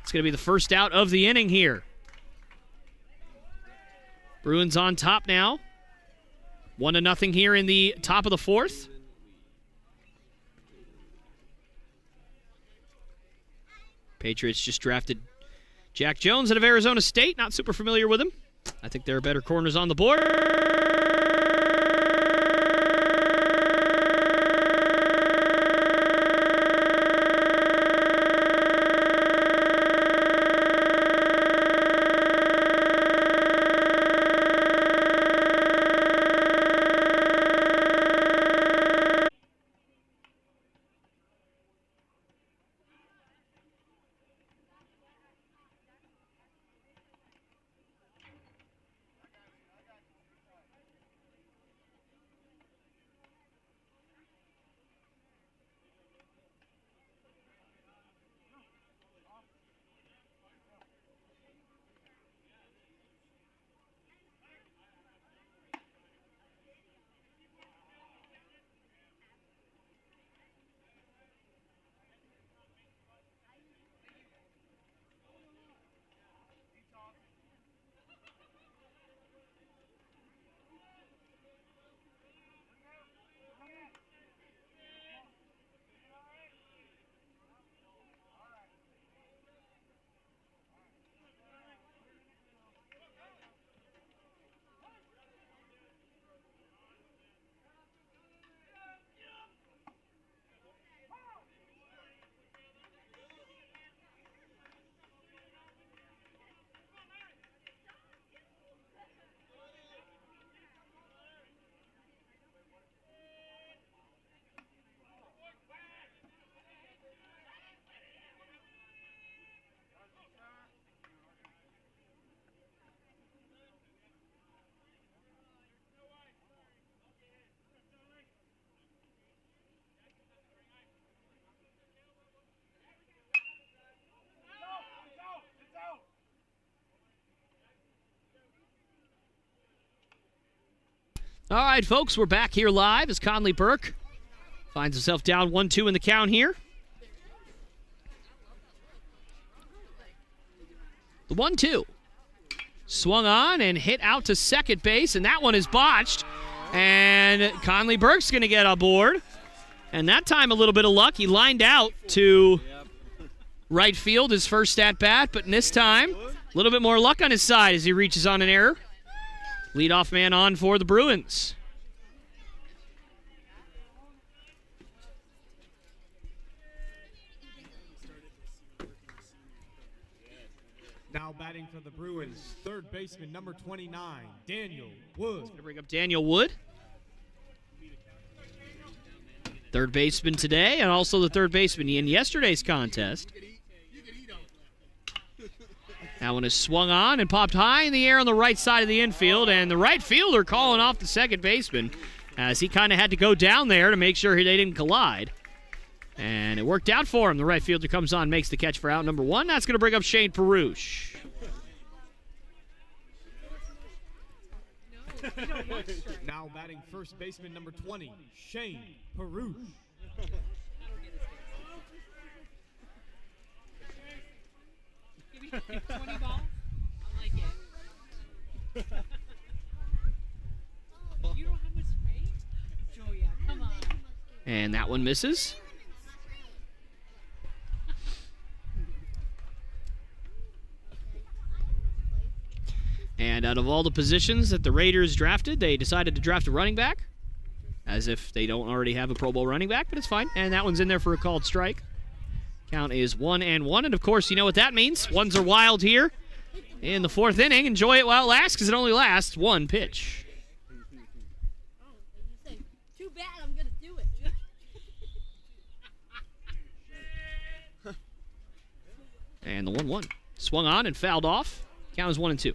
It's going to be the first out of the inning here. Bruins on top now. 1-0 here in the top of the fourth. Patriots just drafted Jack Jones out of Arizona State. Not super familiar with him. I think there are better corners on the board. All right, folks, we're back here live as Conley Burke finds himself down 1-2 in the count here. The 1-2. Swung on and hit out to second base, and that one is botched. And Conley Burke's going to get aboard. And that time a little bit of luck. He lined out to right field, his first at-bat, but this time a little bit more luck on his side as he reaches on an error. Leadoff man on for the Bruins. Now batting for the Bruins, third baseman number 29, Daniel Wood. Going to bring up Daniel Wood. Third baseman today, and also the third baseman in yesterday's contest. That one is swung on and popped high in the air on the right side of the infield, and the right fielder calling off the second baseman as he kind of had to go down there to make sure they didn't collide. And it worked out for him. The right fielder comes on, makes the catch for out number one. That's going to bring up Shane Perush. Now batting first baseman number 20, Shane Perush. Give me 20 balls. I like it. You don't have much space? Julia, come on. And that one misses. And out of all the positions that the Raiders drafted, they decided to draft a running back, as if they don't already have a Pro Bowl running back, but it's fine. And that one's in there for a called strike. Count is 1-1, and of course, you know what that means. Ones are wild here in the fourth inning. Enjoy it while it lasts, because it only lasts one pitch. Too bad, I'm going to do it. And the 1-1. Swung on and fouled off. Count is 1-2.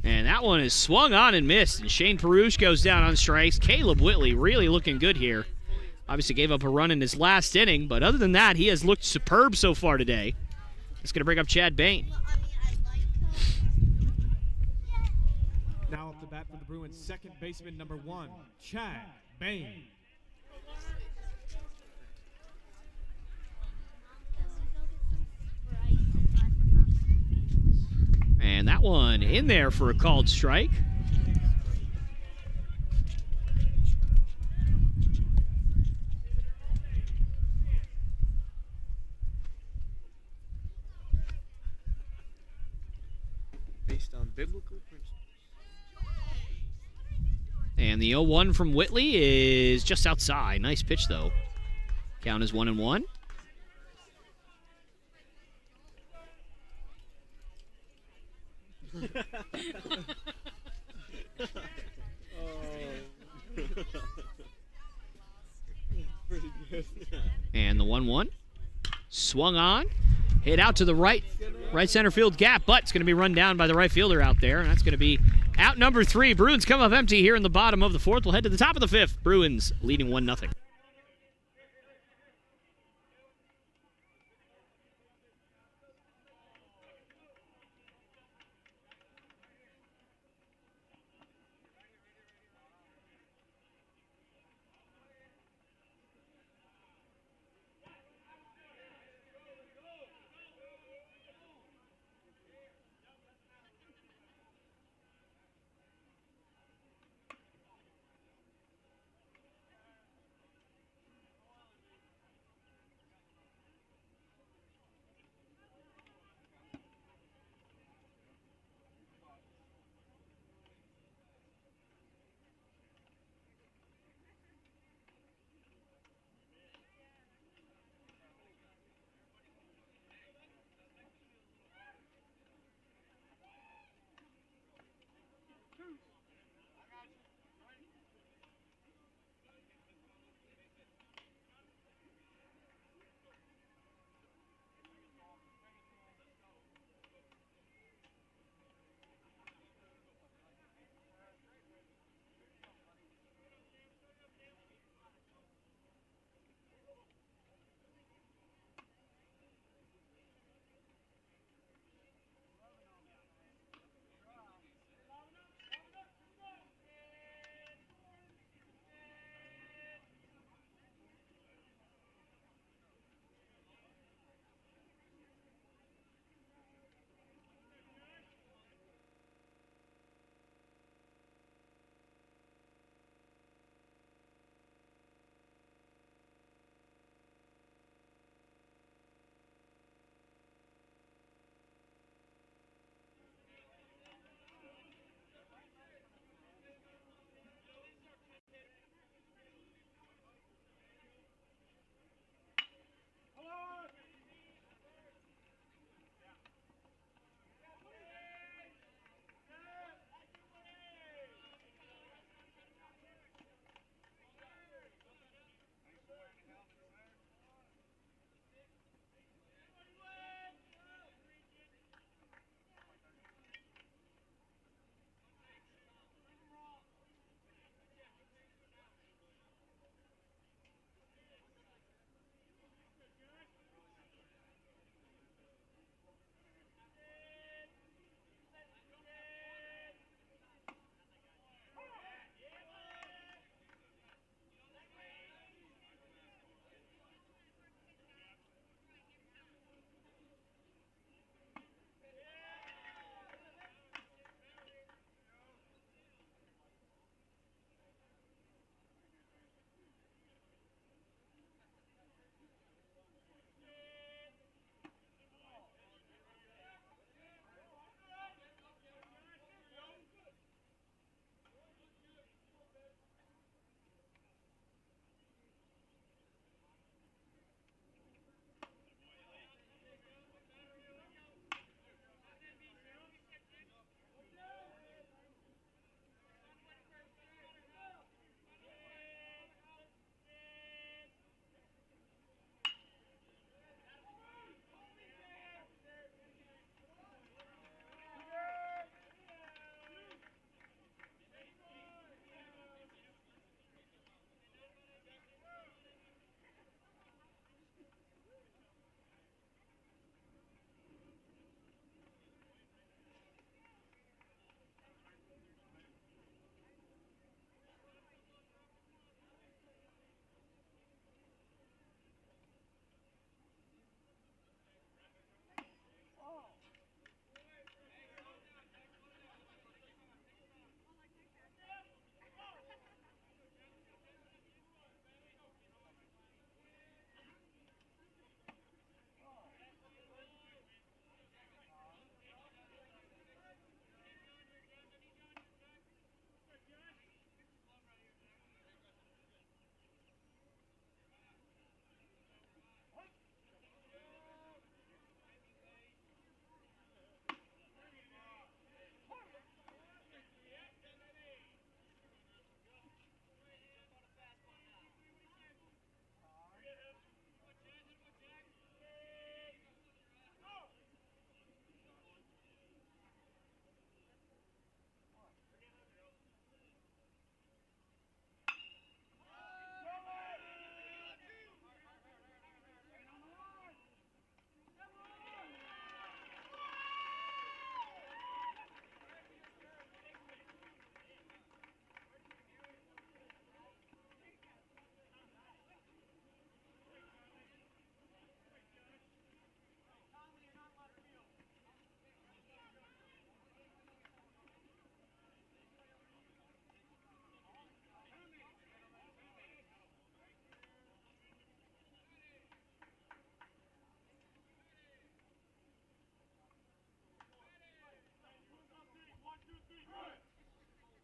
And that one is swung on and missed, and Shane Perouche goes down on strikes. Caleb Whitley really looking good here. Obviously gave up a run in his last inning, but other than that, he has looked superb so far today. It's going to bring up Chad Bain. Now up to bat for the Bruins, second baseman number 1, Chad Bain. And that one in there for a called strike. Based on biblical principles. And the 0-1 from Whitley is just outside. Nice pitch, though. Count is 1-1. And the 1-1 swung on, hit out to the right center field gap, but it's going to be run down by the right fielder out there, and that's going to be out number 3. Bruins come up empty here in the bottom of the 4th. We'll head to the top of the 5th. Bruins leading 1-0.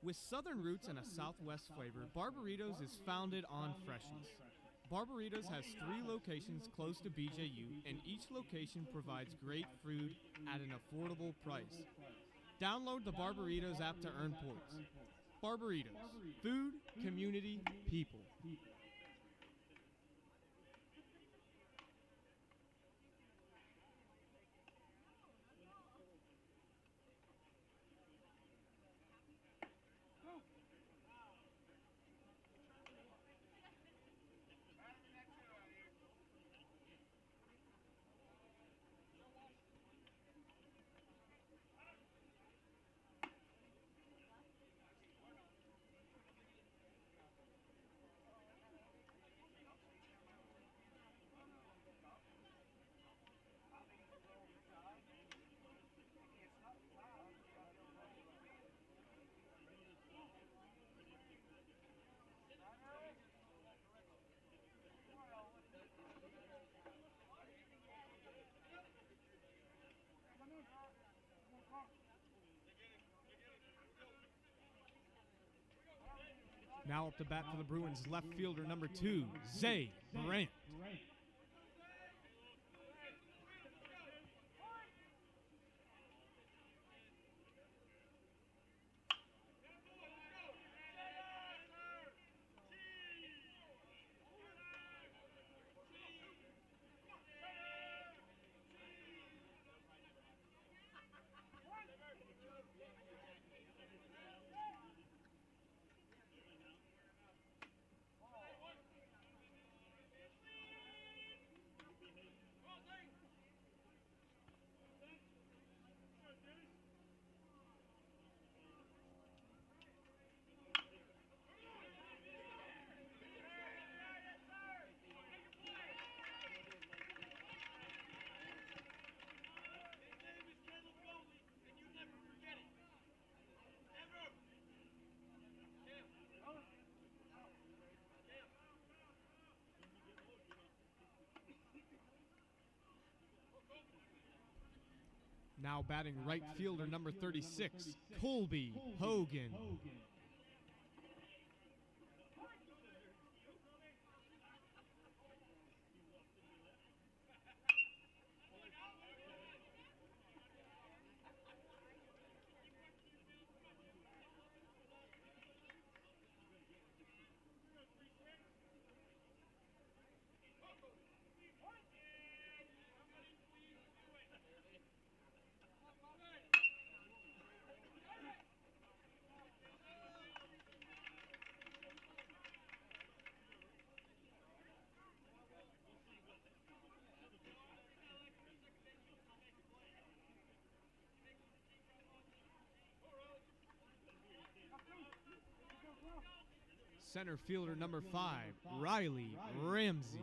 With southern roots and a southwest flavor, Barbaritos is founded on freshness. Barbaritos has 3 locations close to BJU, and each location provides great food at an affordable price. Download the Barbaritos app to earn points. Barbaritos, food, community, people. Now up to bat for the Bruins, left fielder number 2, Zay Brandt. Now batting right fielder number 36, Colby Hogan. Center fielder number 5, Riley Ramsey.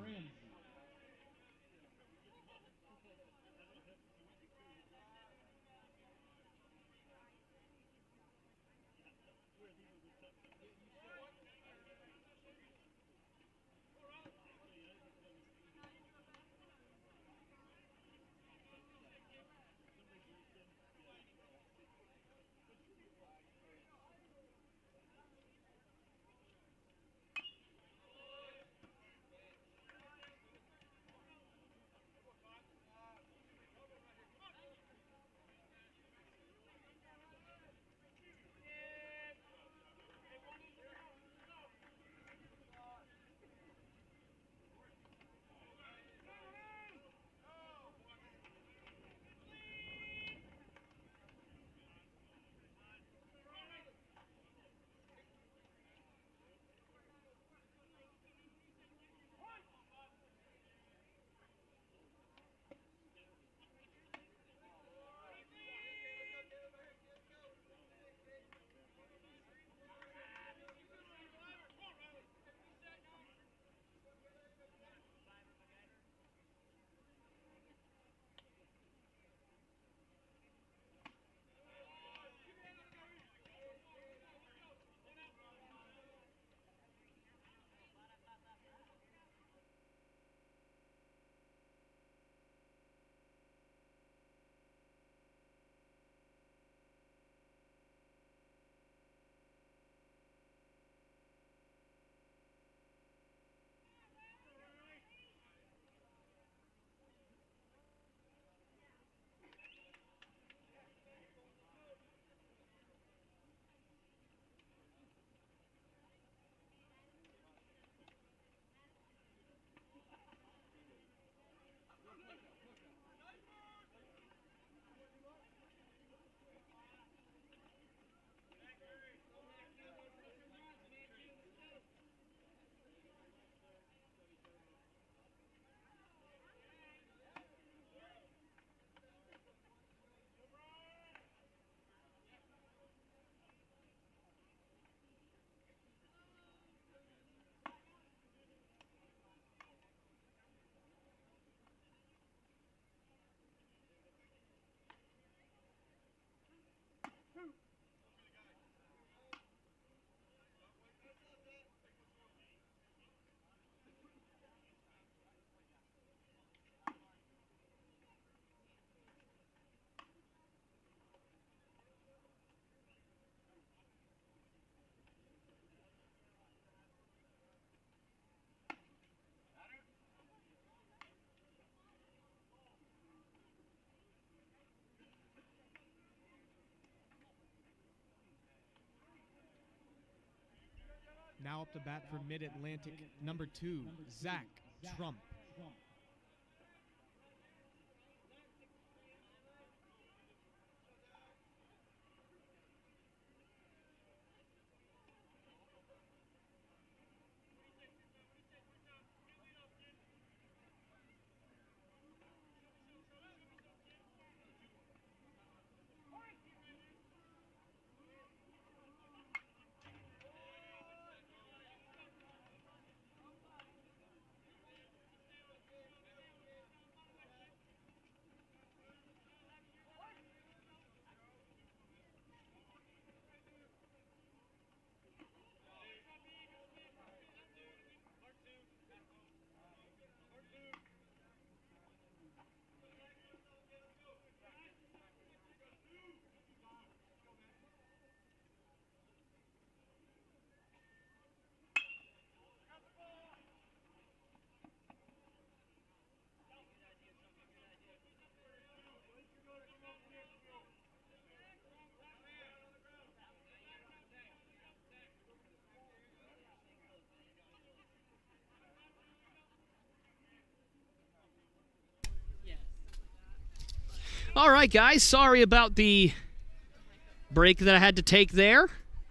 Now up to bat for Mid-Atlantic, number 2, Zach Trump. All right, guys. Sorry about the break that I had to take there.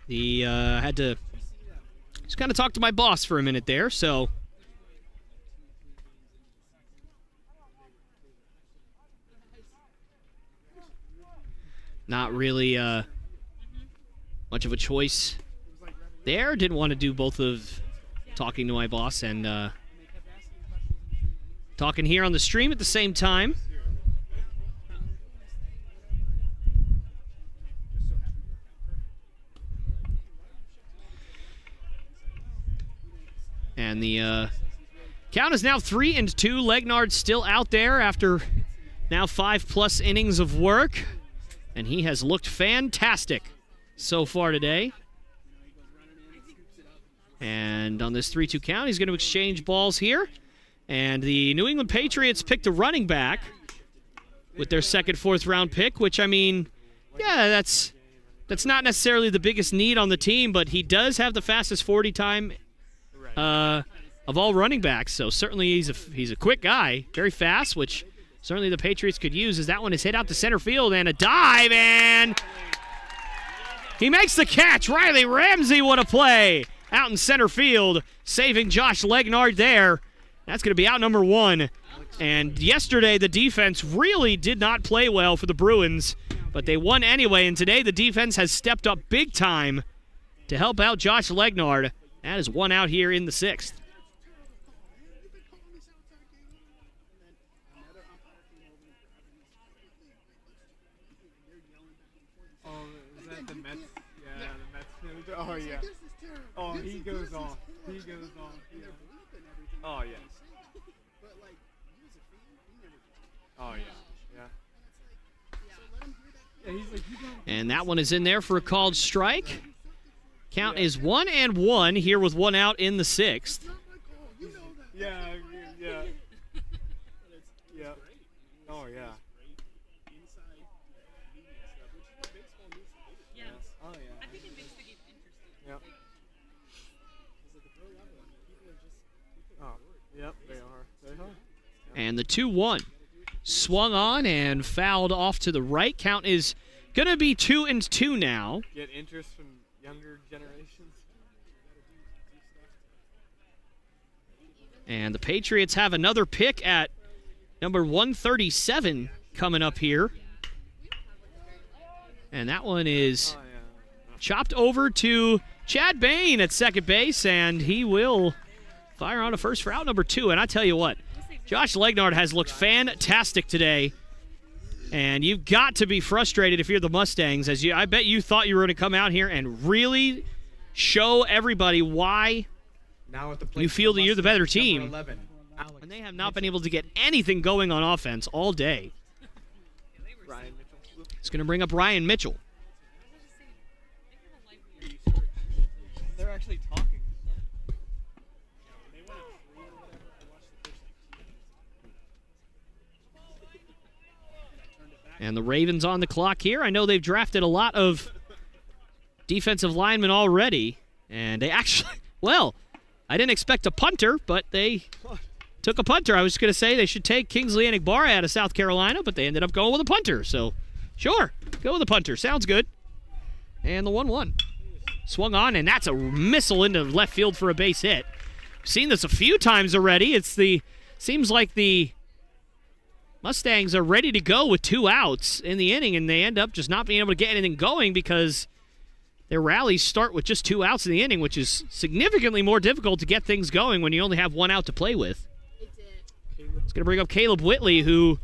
I had to just kind of talk to my boss for a minute there, so. Not really much of a choice there. Didn't want to do both of talking to my boss and talking here on the stream at the same time. And the count is now 3-2. Legnard's still out there after now 5+ innings of work. And he has looked fantastic so far today. And on this 3-2 count, he's going to exchange balls here. And the New England Patriots picked a running back with their second, 4th round pick, which, I mean, yeah, that's not necessarily the biggest need on the team, but he does have the fastest 40 time of all running backs, so certainly he's a quick guy, very fast, which certainly the Patriots could use as that one is hit out to center field and a dive, and he makes the catch. Riley Ramsey, what a play out in center field, saving Josh Legnard there. That's going to be out number 1. And yesterday the defense really did not play well for the Bruins, but they won anyway, and today the defense has stepped up big time to help out Josh Legnard. That is 1 out here in the 6th. Oh, is that the Mets? Yeah, the Mets. Oh, yeah. Oh, he goes on. He goes on. Yeah. Oh, yeah. Oh, yeah. Yeah. And that one is in there for a called strike. Count is 1-1 here with 1 out in the 6th. Yeah. Yeah. Oh, yeah. Yes. Oh, yeah. I think it makes the game interesting. Yep. Oh, yep, they are. Yep. And the 2-1 swung on and fouled off to the right. Count is going to be 2-2 now. Get interest from younger generations. And the Patriots have another pick at number 137 coming up here. And that one is chopped over to Chad Bain at second base, and he will fire on a first for out number 2. And I tell you what, Josh Legnard has looked fantastic today. And you've got to be frustrated if you're the Mustangs, I bet you thought you were going to come out here and really show everybody why you feel that you're the better team. And they have not been able to get anything going on offense all day. Ryan Mitchell. It's going to bring up Ryan Mitchell. They're actually talking. And the Ravens on the clock here. I know they've drafted a lot of defensive linemen already, and they Well, I didn't expect a punter, but they took a punter. I was going to say they should take Kingsley Enigbara out of South Carolina, but they ended up going with a punter. So, sure, go with a punter. Sounds good. And the 1-1. Swung on, and that's a missile into left field for a base hit. We've seen this a few times already. Seems like the Mustangs are ready to go with 2 outs in the inning, and they end up just not being able to get anything going because their rallies start with just 2 outs in the inning, which is significantly more difficult to get things going when you only have 1 out to play with. It's going to bring up Caleb Whitley, who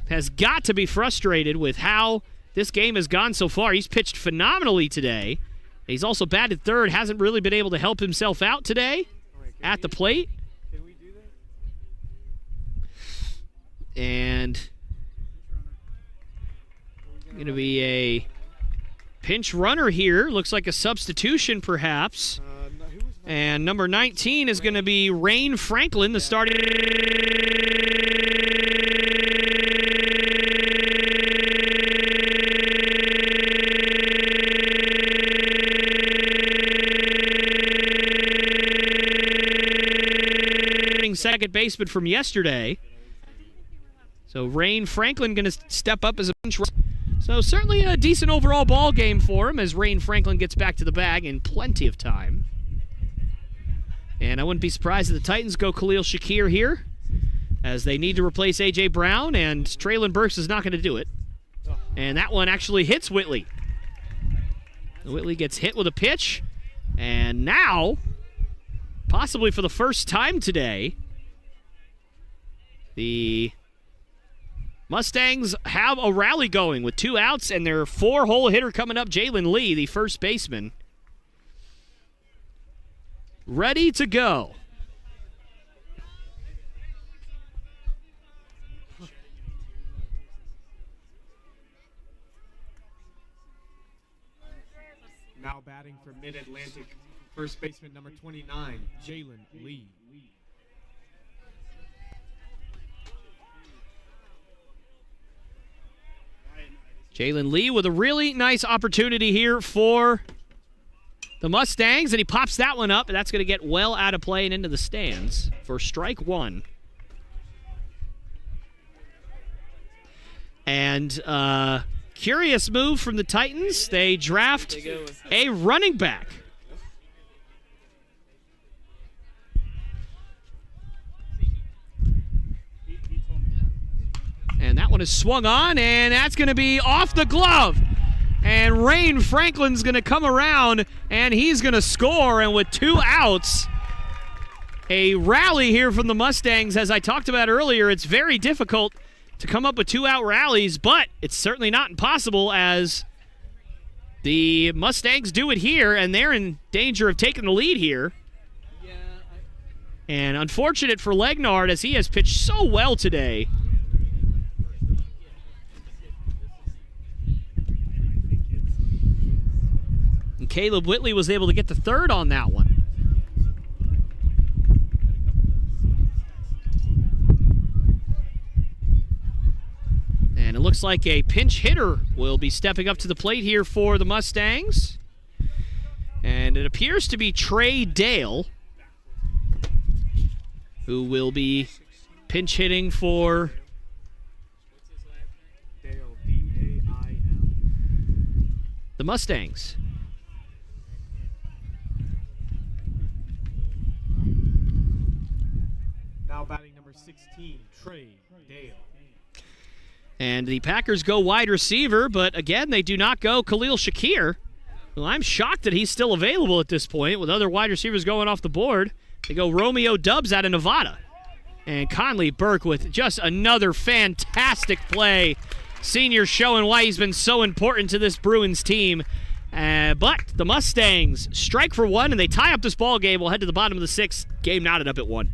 has got to be frustrated with how this game has gone so far. He's pitched phenomenally today. He's also batted third, hasn't really been able to help himself out today at the plate. Can we do that? And going to be a pinch runner here. Looks like a substitution, perhaps. And number 19 is going to be Rain Franklin, the starting. Second baseman from yesterday. So Rain Franklin going to step up as a pinch runner. So certainly a decent overall ball game for him as Rain Franklin gets back to the bag in plenty of time. And I wouldn't be surprised if the Titans go Khalil Shakir here, as they need to replace A.J. Brown, and Traylon Burks is not going to do it. And that one actually hits Whitley. Whitley gets hit with a pitch, and now, possibly for the first time today, the Mustangs have a rally going with 2 outs, and their 4-hole hitter coming up, Jalen Lee, the first baseman, ready to go. Now batting for Mid-Atlantic, first baseman number 29, Jalen Lee. Jalen Lee with a really nice opportunity here for the Mustangs, and he pops that one up, and that's going to get well out of play and into the stands for strike 1. And curious move from the Titans. They draft a running back. And that one is swung on, and that's going to be off the glove. And Rain Franklin's going to come around, and he's going to score. And with 2 outs, a rally here from the Mustangs. As I talked about earlier, it's very difficult to come up with 2-out rallies, but it's certainly not impossible as the Mustangs do it here, and they're in danger of taking the lead here. And unfortunate for Legnard, as he has pitched so well today. And Caleb Whitley was able to get the third on that one. And it looks like a pinch hitter will be stepping up to the plate here for the Mustangs. And it appears to be Trey Dale, who will be pinch hitting for Dale, D-A-I-L. the Mustangs. Now batting number 16, Trey Dale. And the Packers go wide receiver, but again, they do not go Khalil Shakir. Well, I'm shocked that he's still available at this point with other wide receivers going off the board. They go Romeo Dubs out of Nevada. And Conley Burke with just another fantastic play. Senior showing why he's been so important to this Bruins team. But the Mustangs strike for 1, and they tie up this ball game. We'll head to the bottom of the 6th. Game knotted up at 1.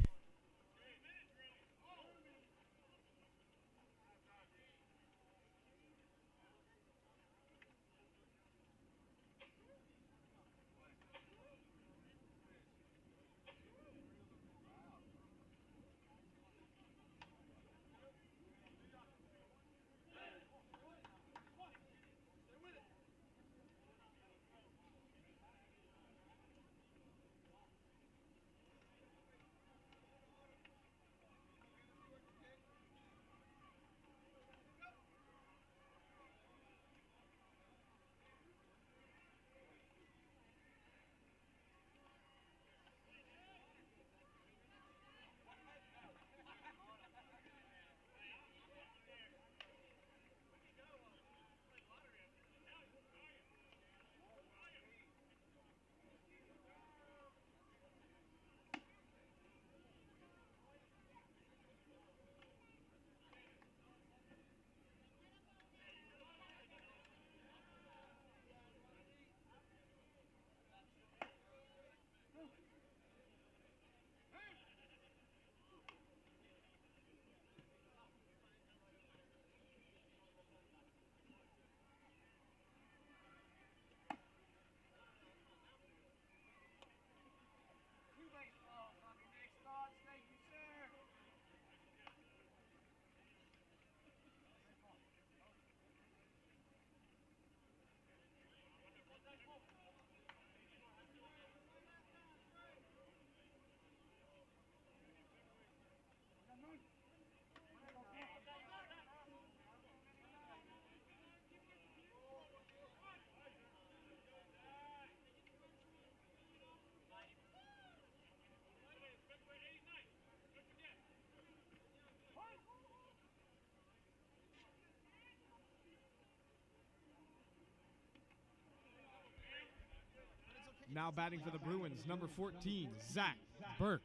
Now batting for the Bruins, number 14, Zach Burke.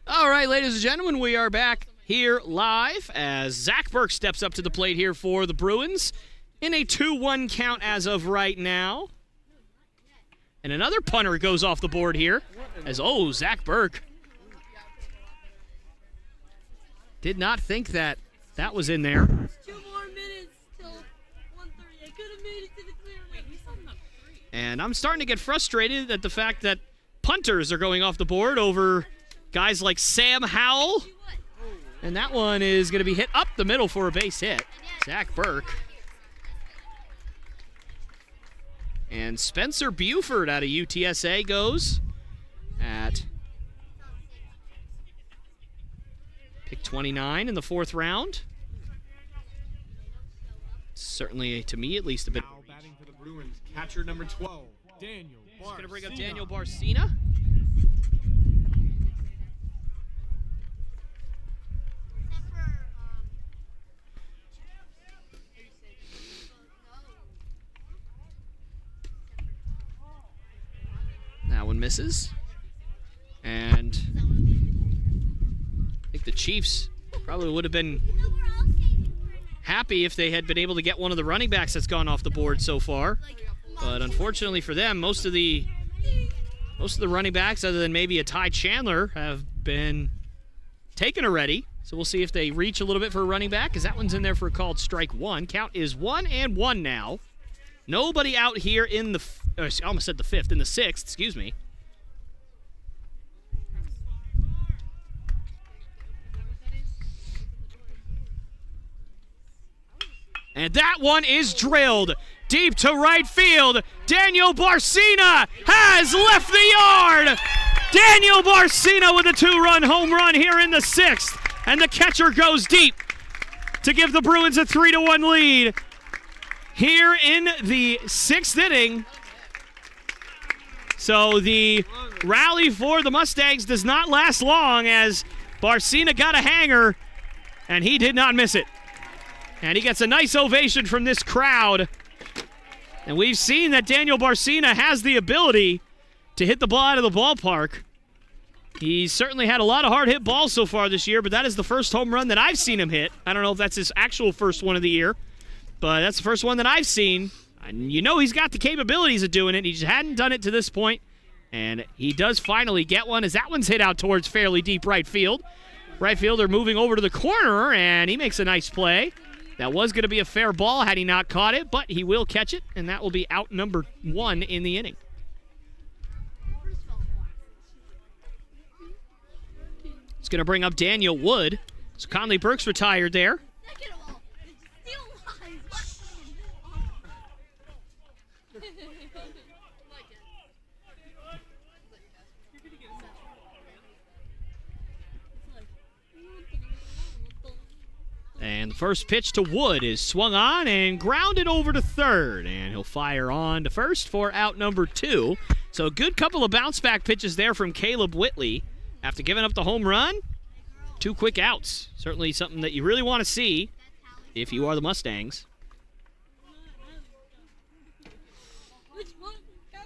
All right, ladies and gentlemen, we are back here live as Zach Burke steps up to the plate here for the Bruins in a 2-1 count as of right now. And another punter goes off the board here as, Zach Burke did not think that was in there. 2 more minutes till 1:30. I could have made it to the clear. Wait, he's on the 3. And I'm starting to get frustrated at the fact that punters are going off the board over guys like Sam Howell. And that one is going to be hit up the middle for a base hit. Zach Burke. And Spencer Buford out of UTSA goes at pick 29 in the 4th round. Certainly, to me, at least a bit. Now batting for the Bruins, catcher number 12, Daniel Barcena. Going to bring up Daniel Barcena. That one misses. And I think the Chiefs probably would have been happy if they had been able to get one of the running backs that's gone off the board so far. But unfortunately for them, most of the running backs, other than maybe a Ty Chandler, have been taken already. So we'll see if they reach a little bit for a running back, because that one's in there for a called strike 1. Count is 1-1 now. Nobody out here in the, I almost said the 5th, in the 6th, excuse me. And that one is drilled deep to right field. Daniel Barcena has left the yard. Daniel Barcena with a 2-run home run here in the 6th. And the catcher goes deep to give the Bruins a 3-1 lead here in the 6th inning. So the rally for the Mustangs does not last long, as Barcena got a hanger and he did not miss it. And he gets a nice ovation from this crowd. And we've seen that Daniel Barcena has the ability to hit the ball out of the ballpark. He's certainly had a lot of hard-hit balls so far this year, but that is the first home run that I've seen him hit. I don't know if that's his actual first one of the year, but that's the first one that I've seen. And you know he's got the capabilities of doing it. He just hadn't done it to this point. And he does finally get one, as that one's hit out towards fairly deep right field. Right fielder moving over to the corner, and he makes a nice play. That was going to be a fair ball had he not caught it, but he will catch it, and that will be out number 1 in the inning. It's going to bring up Daniel Wood. So Conley Burke's retired there. Second of all, it's still And the first pitch to Wood is swung on and grounded over to third. And he'll fire on to first for out number 2. So a good couple of bounce-back pitches there from Caleb Whitley. After giving up the home run, 2 quick outs. Certainly something that you really want to see if you are the Mustangs. Which one? Go.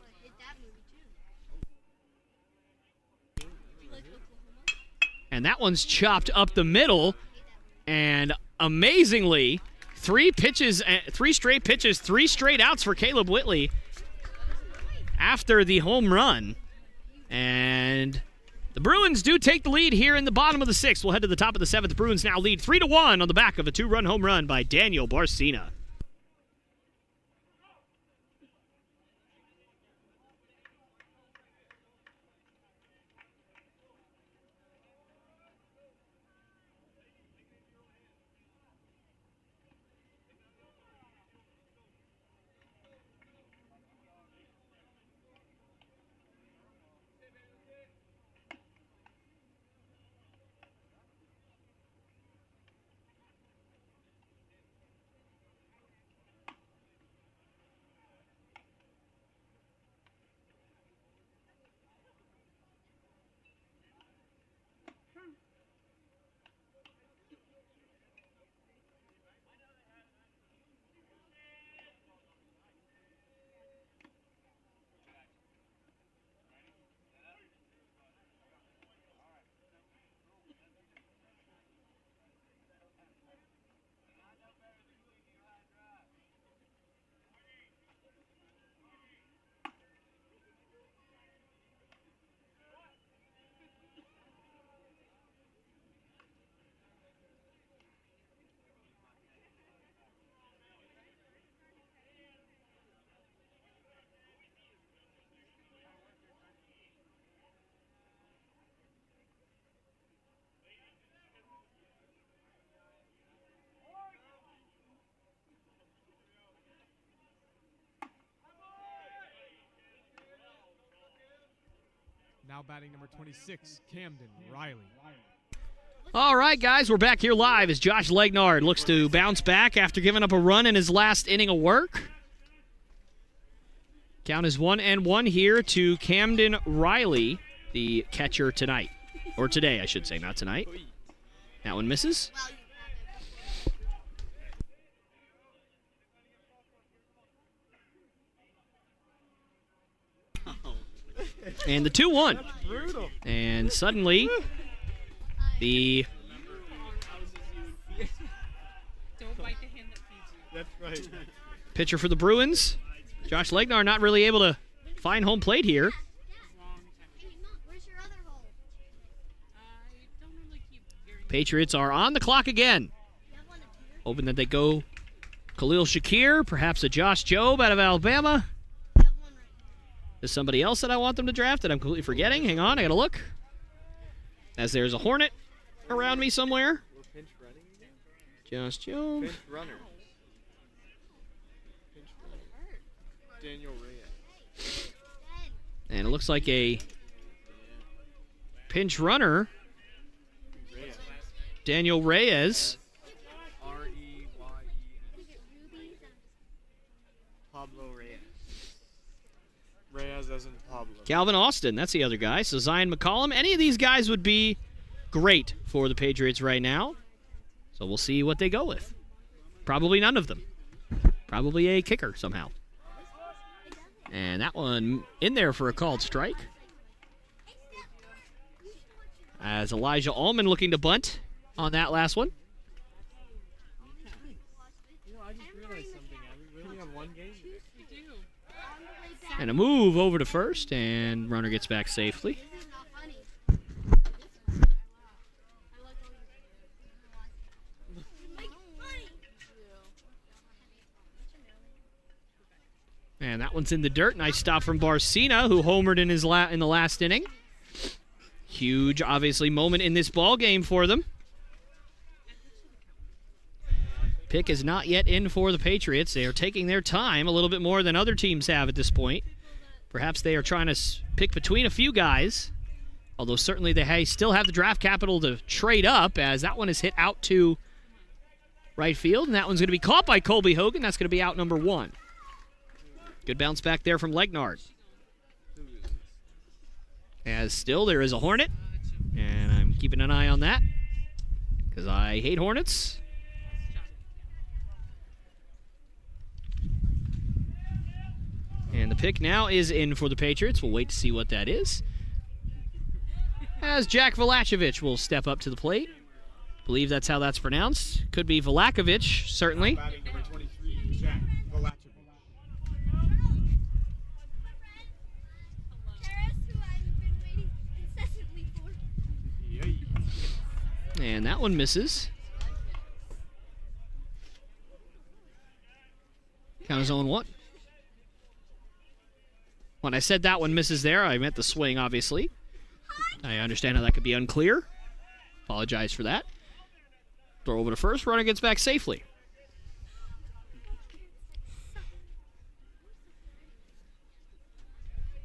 I hate that movie too. You like Oklahoma? And that one's chopped up the middle. And amazingly, three straight pitches, 3 straight outs for Caleb Whitley after the home run. And the Bruins do take the lead here in the bottom of the 6th. We'll head to the top of the 7th. The Bruins now lead 3-1 on the back of a 2-run home run by Daniel Barcena. Now batting number 26, Camden Riley. All right, guys, we're back here live as Josh Legnard looks to bounce back after giving up a run in his last inning of work. Count is 1-1 here to Camden Riley, the catcher tonight. Or today, I should say, not tonight. That one misses. And the 2-1. And suddenly, the Don't bite the hand that feeds you. That's right. pitcher for the Bruins, Josh Legnard, not really able to find home plate here. Wrong time. Where's your other hole? I don't normally keep very Patriots are on the clock again. You have one of two? Hoping that they go Khalil Shakir, perhaps a Josh Jobe out of Alabama. You have one right now. There's somebody else that I want them to draft that I'm completely forgetting. Hang on, I gotta look. As there's a Hornet around me somewhere. We're pinch running again? Josh Jobe. Pinch runner. Pinch runner. Daniel Reyes. And it looks like a pinch runner, Reyes. Daniel Reyes. R-E-Y-E-S. Pablo Reyes. Reyes as in Pablo. Calvin Austin, that's the other guy. So Zion McCollum. Any of these guys would be great for the Patriots right now. So we'll see what they go with. Probably none of them. Probably a kicker somehow. And that one in there for a called strike. As Elijah Allman looking to bunt on that last one. You know, I just realized something. We only have one game today. we do. And a move over to first, and runner gets back safely. This is not funny. Make it funny. And that one's in the dirt. Nice stop from Barcena, who homered in his in the last inning. Huge, obviously, moment in this ball game for them. Pick is not yet in for the Patriots. They are taking their time a little bit more than other teams have at this point. Perhaps they are trying to pick between a few guys, although certainly they still have the draft capital to trade up, as that one is hit out to right field, and that one's going to be caught by Colby Hogan. That's going to be out number 1. Good bounce back there from Legnard. As still there is a Hornet, and I'm keeping an eye on that because I hate Hornets. And the pick now is in for the Patriots. We'll wait to see what that is. As Jack Velachevich will step up to the plate. believe that's how that's pronounced. Could be Vlakovic, certainly. Batting number 23, Jack Valachovic. Karis, who I've been waiting incessantly for. And that one misses. Count is 0-1. When I said that one misses there, I meant the swing, obviously. I understand how that could be unclear. Apologize for that. Throw over to first. Runner gets back safely.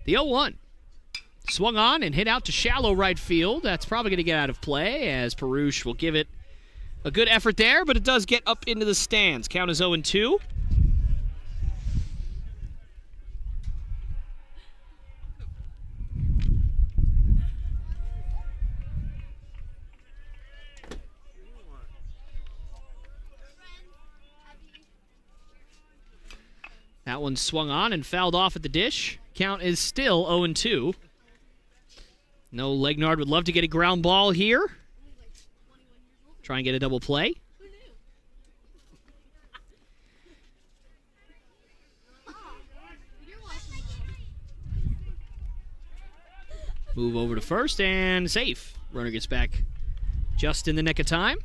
The 0-1. Swung on and hit out to shallow right field. That's probably going to get out of play as Perush will give it a good effort there, but it does get up into the stands. Count is 0-2. That one swung on and fouled off at the dish. Count is still 0-2. No, Legnard would love to get a ground ball here. Try and get a double play. Move over to first and safe. Runner gets back just in the nick of time.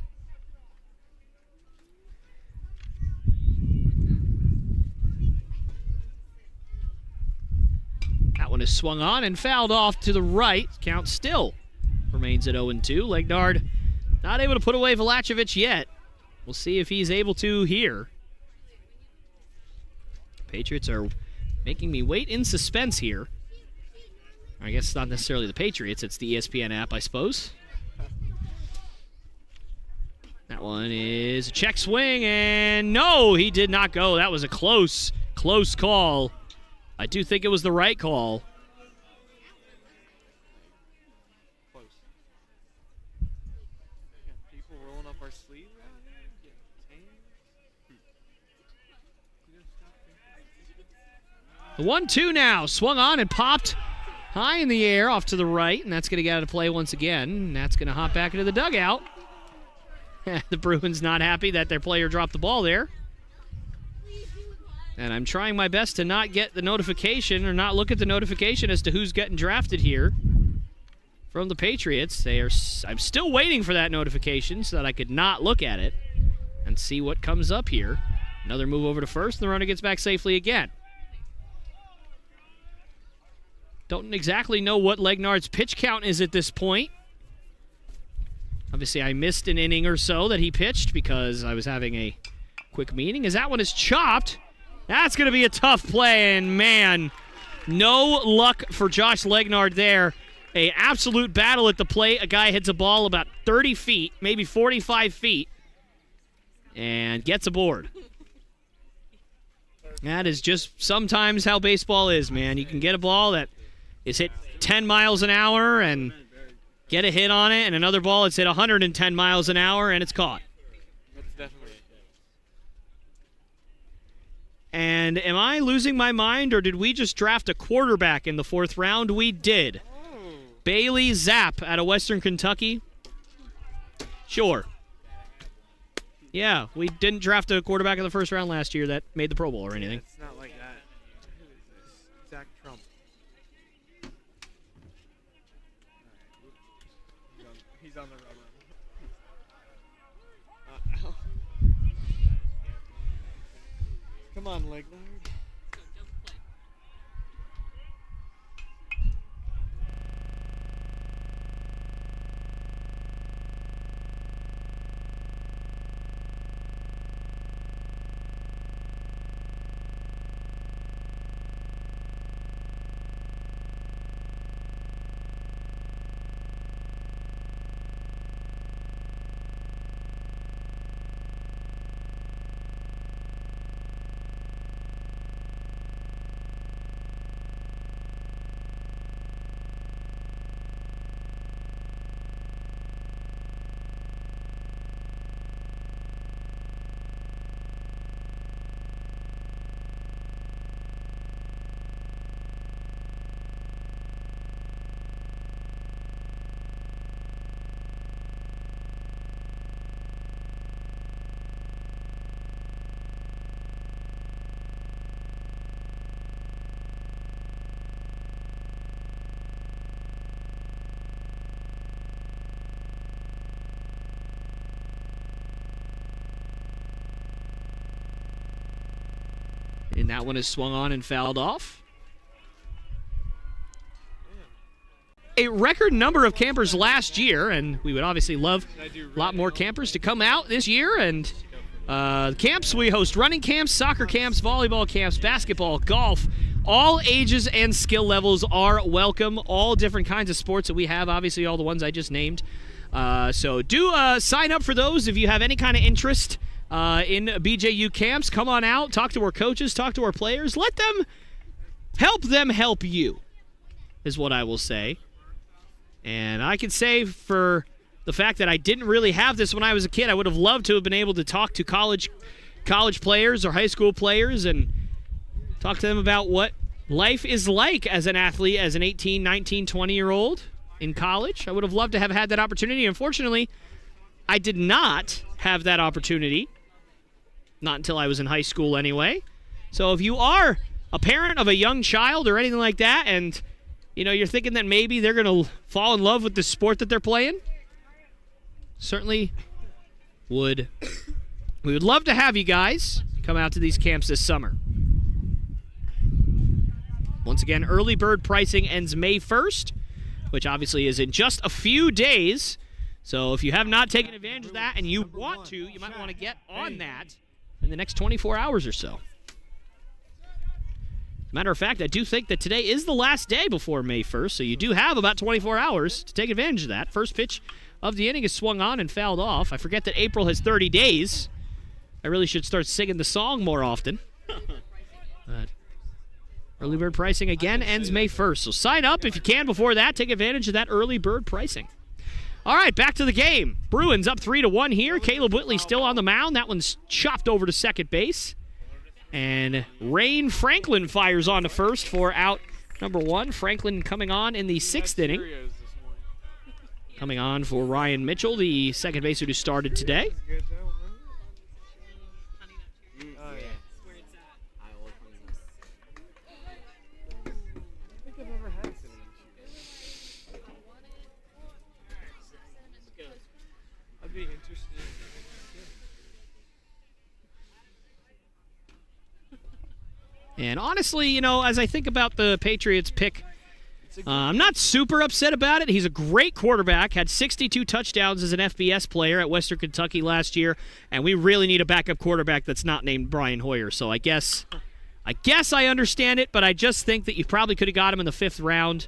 That one is swung on and fouled off to the right. Count still remains at 0-2. Legnard not able to put away Vlachovic yet. We'll see if he's able to here. Patriots are making me wait in suspense here. I guess it's not necessarily the Patriots. It's the ESPN app, I suppose. That one is a check swing, and no, he did not go. That was a close call. I do think it was the right call. Close. People rolling up our sleeves around here, getting tanned. The 1-2 now. Swung on and popped high in the air off to the right, and that's going to get out of play once again. And that's going to hop back into the dugout. The Bruins not happy that their player dropped the ball there. And I'm trying my best to not get the notification or not look at the notification as to who's getting drafted here from the Patriots. I'm still waiting for that notification so that I could not look at it and see what comes up here. Another move over to first, and the runner gets back safely again. Don't exactly know what Legnard's pitch count is at this point. Obviously, I missed an inning or so that he pitched because I was having a quick meeting. As that one is chopped, that's going to be a tough play, and man, no luck for Josh Legnard there. A absolute battle at the plate. A guy hits a ball about 30 feet, maybe 45 feet, and gets aboard. That is just sometimes how baseball is, man. You can get a ball that is hit 10 miles an hour and get a hit on it, and another ball that's hit 110 miles an hour, and it's caught. That's definitely it. And am I losing my mind, or did we just draft a quarterback in the 4th round? We did. Oh. Bailey Zapp out of Western Kentucky. Sure. Yeah, we didn't draft a quarterback in the 1st round last year that made the Pro Bowl or anything. It's not like that. Who is this? Zach Trump. He's on the rubber. Ow. Come on, Legnard. So double play. And that one is swung on and fouled off. A record number of campers last year, and we would obviously love a lot more campers to come out this year. And camps, we host running camps, soccer camps, volleyball camps, basketball, golf. All ages and skill levels are welcome. All different kinds of sports that we have, obviously all the ones I just named. So do sign up for those if you have any kind of interest in BJU camps. Come on out, talk to our coaches, talk to our players. Let them help you, is what I will say. And I can say for the fact that I didn't really have this when I was a kid, I would have loved to have been able to talk to college players or high school players and talk to them about what life is like as an athlete, as an 18, 19, 20-year-old in college. I would have loved to have had that opportunity. Unfortunately, I did not have that opportunity. Not until I was in high school anyway. So if you are a parent of a young child or anything like that, and you're thinking that maybe they're going to fall in love with the sport that they're playing, certainly we would love to have you guys come out to these camps this summer. Once again, early bird pricing ends May 1st, which obviously is in just a few days. So if you have not taken advantage of that and you want to, you might want to get on that in the next 24 hours or so. Matter of fact, I do think that today is the last day before May 1st, so you do have about 24 hours to take advantage of that. First pitch of the inning is swung on and fouled off. I forget that April has 30 days. I really should start singing the song more often. But early bird pricing again ends May 1st, so sign up if you can before that. Take advantage of that early bird pricing. All right, back to the game. Bruins up 3-1 here. Caleb Whitley still on the mound. That one's chopped over to second base. And Rain Franklin fires on to first for out number 1. Franklin coming on in the 6th inning. Coming on for Ryan Mitchell, the second baseman who started today. I'd be interested. And honestly, as I think about the Patriots pick, I'm not super upset about it. He's a great quarterback, had 62 touchdowns as an FBS player at Western Kentucky last year, and we really need a backup quarterback that's not named Brian Hoyer. So I guess I understand it, but I just think that you probably could have got him in the 5th round.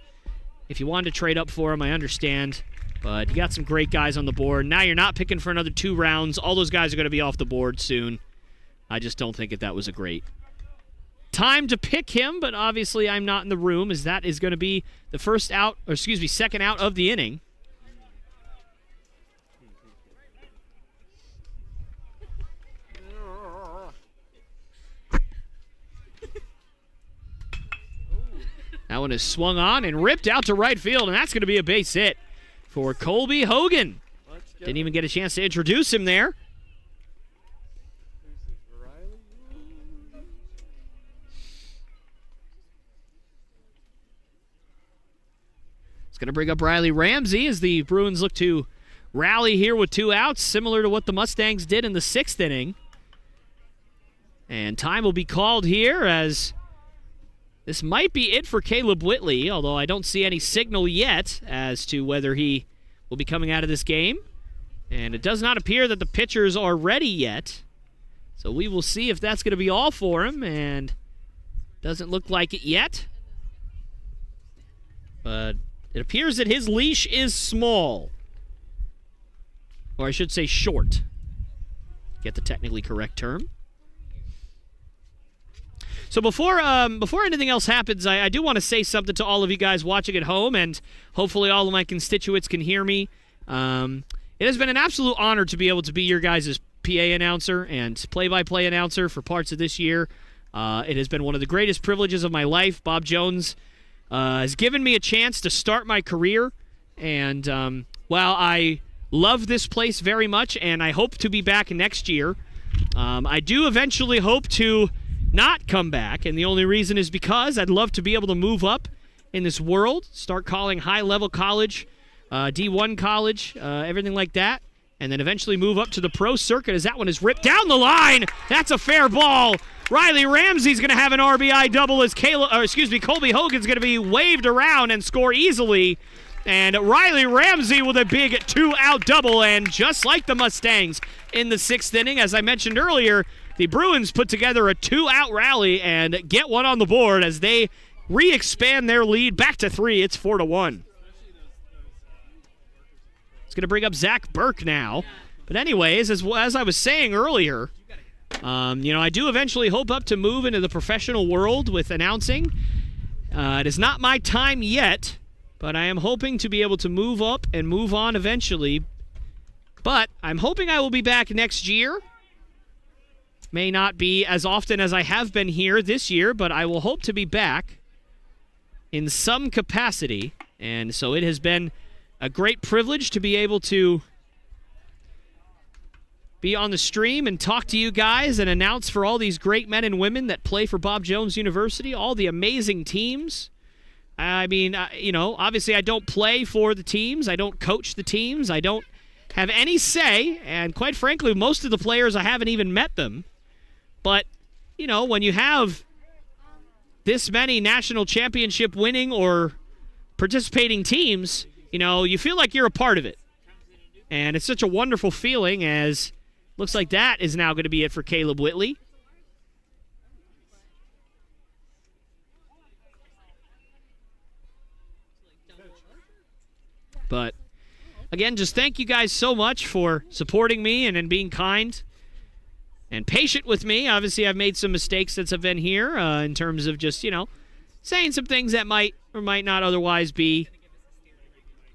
If you wanted to trade up for him, I understand. But you got some great guys on the board. Now you're not picking for another 2 rounds. All those guys are going to be off the board soon. I just don't think that was a great time to pick him, but obviously I'm not in the room, as that is going to be the second out of the inning. That one is swung on and ripped out to right field, and that's going to be a base hit for Colby Hogan. Didn't even get a chance to introduce him there. Going to bring up Riley Ramsey as the Bruins look to rally here with 2 outs, similar to what the Mustangs did in the 6th inning. And time will be called here, as this might be it for Caleb Whitley, although I don't see any signal yet as to whether he will be coming out of this game. And it does not appear that the pitchers are ready yet. So we will see if that's going to be all for him, and doesn't look like it yet. But it appears that his leash is small. Or I should say short. Get the technically correct term. So before anything else happens, I do want to say something to all of you guys watching at home, and hopefully all of my constituents can hear me. It has been an absolute honor to be able to be your guys' PA announcer and play-by-play announcer for parts of this year. It has been one of the greatest privileges of my life. Bob Jones has given me a chance to start my career, and while I love this place very much and I hope to be back next year, I do eventually hope to not come back, and the only reason is because I'd love to be able to move up in this world, start calling high-level college, D1 college, everything like that, and then eventually move up to the pro circuit, as that one is ripped down the line. That's a fair ball Riley Ramsey's going to have an RBI double as Colby Hogan's going to be waved around and score easily. And Riley Ramsey with a big 2-out double. And just like the Mustangs in the 6th inning, as I mentioned earlier, the Bruins put together a 2-out rally and get one on the board as they re-expand their lead back to 3. It's 4-1. It's going to bring up Zach Burke now. But anyways, as I was saying earlier, I do eventually hope up to move into the professional world with announcing. It is not my time yet, but I am hoping to be able to move up and move on eventually. But I'm hoping I will be back next year. May not be as often as I have been here this year, but I will hope to be back in some capacity. And so it has been a great privilege to be able to be on the stream and talk to you guys and announce for all these great men and women that play for Bob Jones University, all the amazing teams. I mean, obviously I don't play for the teams. I don't coach the teams. I don't have any say. And quite frankly, most of the players, I haven't even met them. But, when you have this many national championship winning or participating teams, you feel like you're a part of it. And it's such a wonderful feeling as looks like that is now going to be it for Caleb Whitley. But, again, just thank you guys so much for supporting me and being kind and patient with me. Obviously, I've made some mistakes since I've been here in terms of just, saying some things that might or might not otherwise be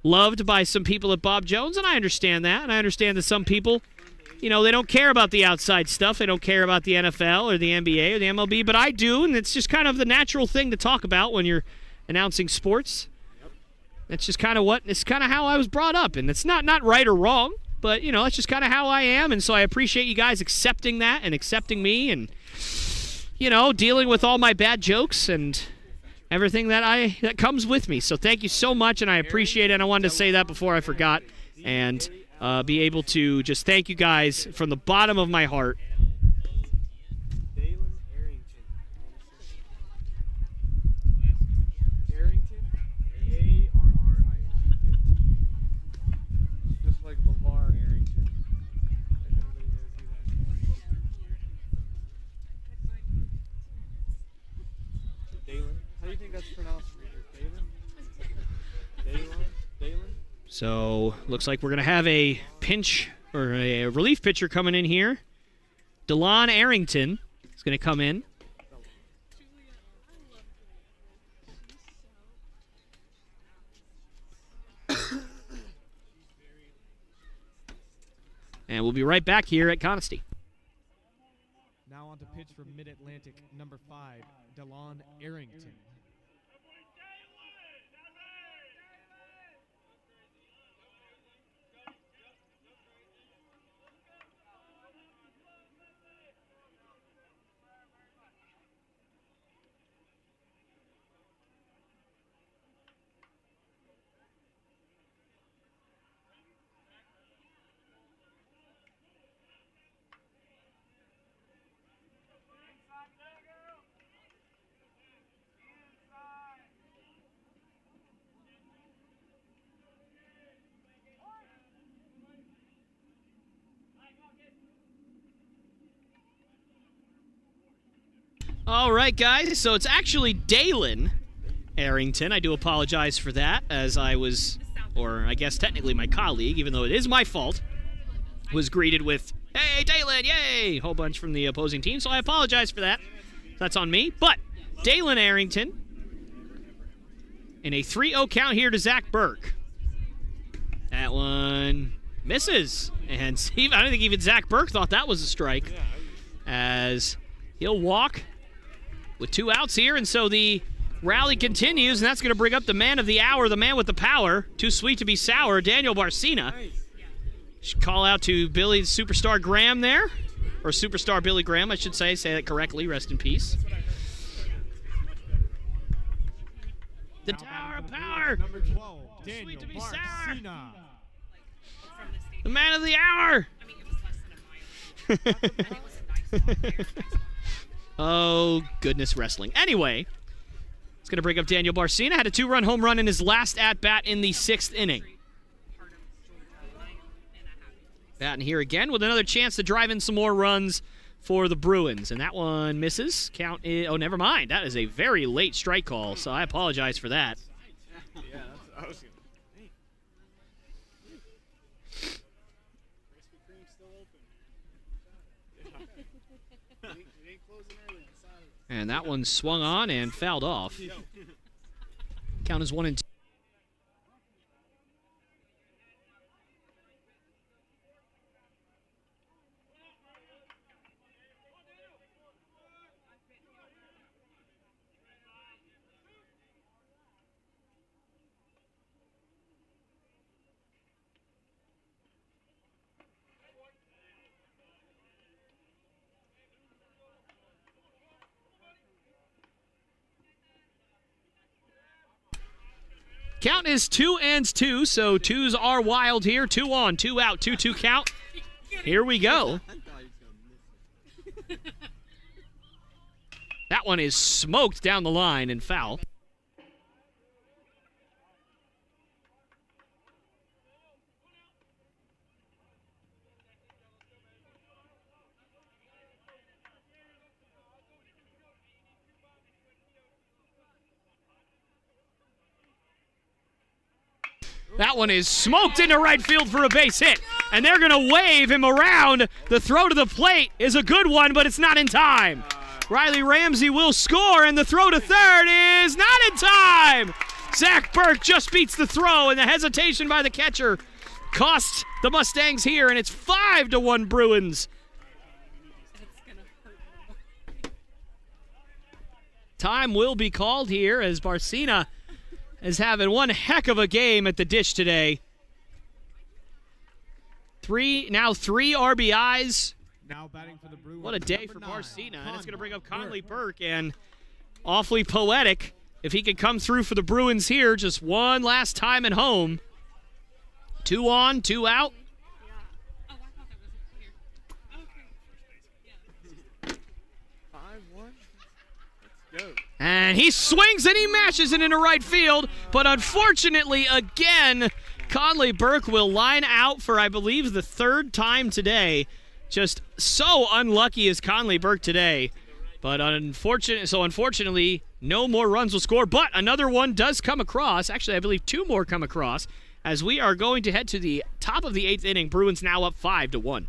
loved by some people at Bob Jones, and I understand that. And I understand that some people, they don't care about the outside stuff. They don't care about the NFL or the NBA or the MLB, but I do, and it's just kind of the natural thing to talk about when you're announcing sports. That's just kind of it's kind of how I was brought up, and it's not right or wrong. But, it's just kind of how I am, and so I appreciate you guys accepting that and accepting me and, dealing with all my bad jokes and everything that comes with me. So thank you so much, and I appreciate it, and I wanted to say that before I forgot and be able to just thank you guys from the bottom of my heart. So, looks like we're going to have a pinch or a relief pitcher coming in here. DeLon Arrington is going to come in. And we'll be right back here at Conestee. Now on to pitch for Mid-Atlantic, number 5, DeLon Arrington. All right, guys, so it's actually Dalen Arrington. I do apologize for that, as I was, or I guess technically my colleague, even though it is my fault, was greeted with, "Hey, Dalen, yay!" whole bunch from the opposing team, so I apologize for that. That's on me. But Dalen Arrington in a 3-0 count here to Zach Burke. That one misses. And Steve, I don't think even Zach Burke thought that was a strike, as he'll walk with 2 outs here, and so the rally continues, and that's going to bring up the man of the hour, the man with the power, too sweet to be sour, Daniel Barcena. Should call out to Billy Superstar Graham there, or Superstar Billy Graham, I should say that correctly, rest in peace. The Tower of Power, Number 12, too sweet to be Daniel sour. Barcena. The man of the hour. I mean, it was less than a mile. And it was a nice walk there. Nice walk. Oh, goodness, wrestling. Anyway, it's going to bring up Daniel Barcena. Had a 2-run home run in his last at-bat in the 6th inning. Batting here again with another chance to drive in some more runs for the Bruins. And that one misses. Count is, oh, never mind. That is a very late strike call, so I apologize for that. Yeah, that's what I was going to Krispy Kreme's still open. We ain't closing early on Saturday. And that one swung on and fouled off. Count is 1-2. Count is 2-2, so 2s are wild here. 2 on, 2 out, 2-2 count. Here we go. That one is smoked down the line and foul. That one is smoked into right field for a base hit. And they're going to wave him around. The throw to the plate is a good one, but it's not in time. Riley Ramsey will score, and the throw to third is not in time. Zach Burke just beats the throw, and the hesitation by the catcher costs the Mustangs here, and it's 5-1 Bruins. Time will be called here as Barcena is having one heck of a game at the dish today. Now three RBIs. Now batting for the Bruins. What a day for Number 9, Barcena. And it's going to bring up Conley Conley Burke, and awfully poetic if he could come through for the Bruins here just one last time at home. 2 on, 2 out. Oh, I thought that was clear. Okay. 5-1. Let's go. And he swings and he mashes it into right field. But unfortunately, again, Conley Burke will line out for, I believe, the 3rd time today. Just so unlucky is Conley Burke today. But unfortunately, no more runs will score. But another one does come across. Actually, I believe 2 more come across. As we are going to head to the top of the 8th inning. Bruins now up 5-1.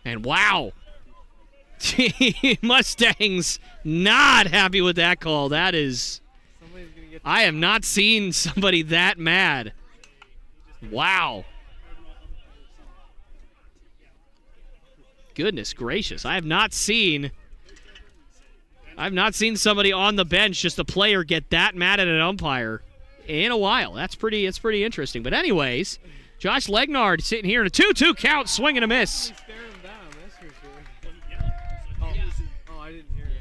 And wow. Mustangs not happy with that call. That is... I have not seen somebody that mad. Wow. Goodness gracious. I have not seen somebody on the bench, just a player, get that mad at an umpire in a while. That's pretty interesting. But anyways, Josh Legnard sitting here in a 2-2 count, swing and a miss. Oh, I didn't hear it.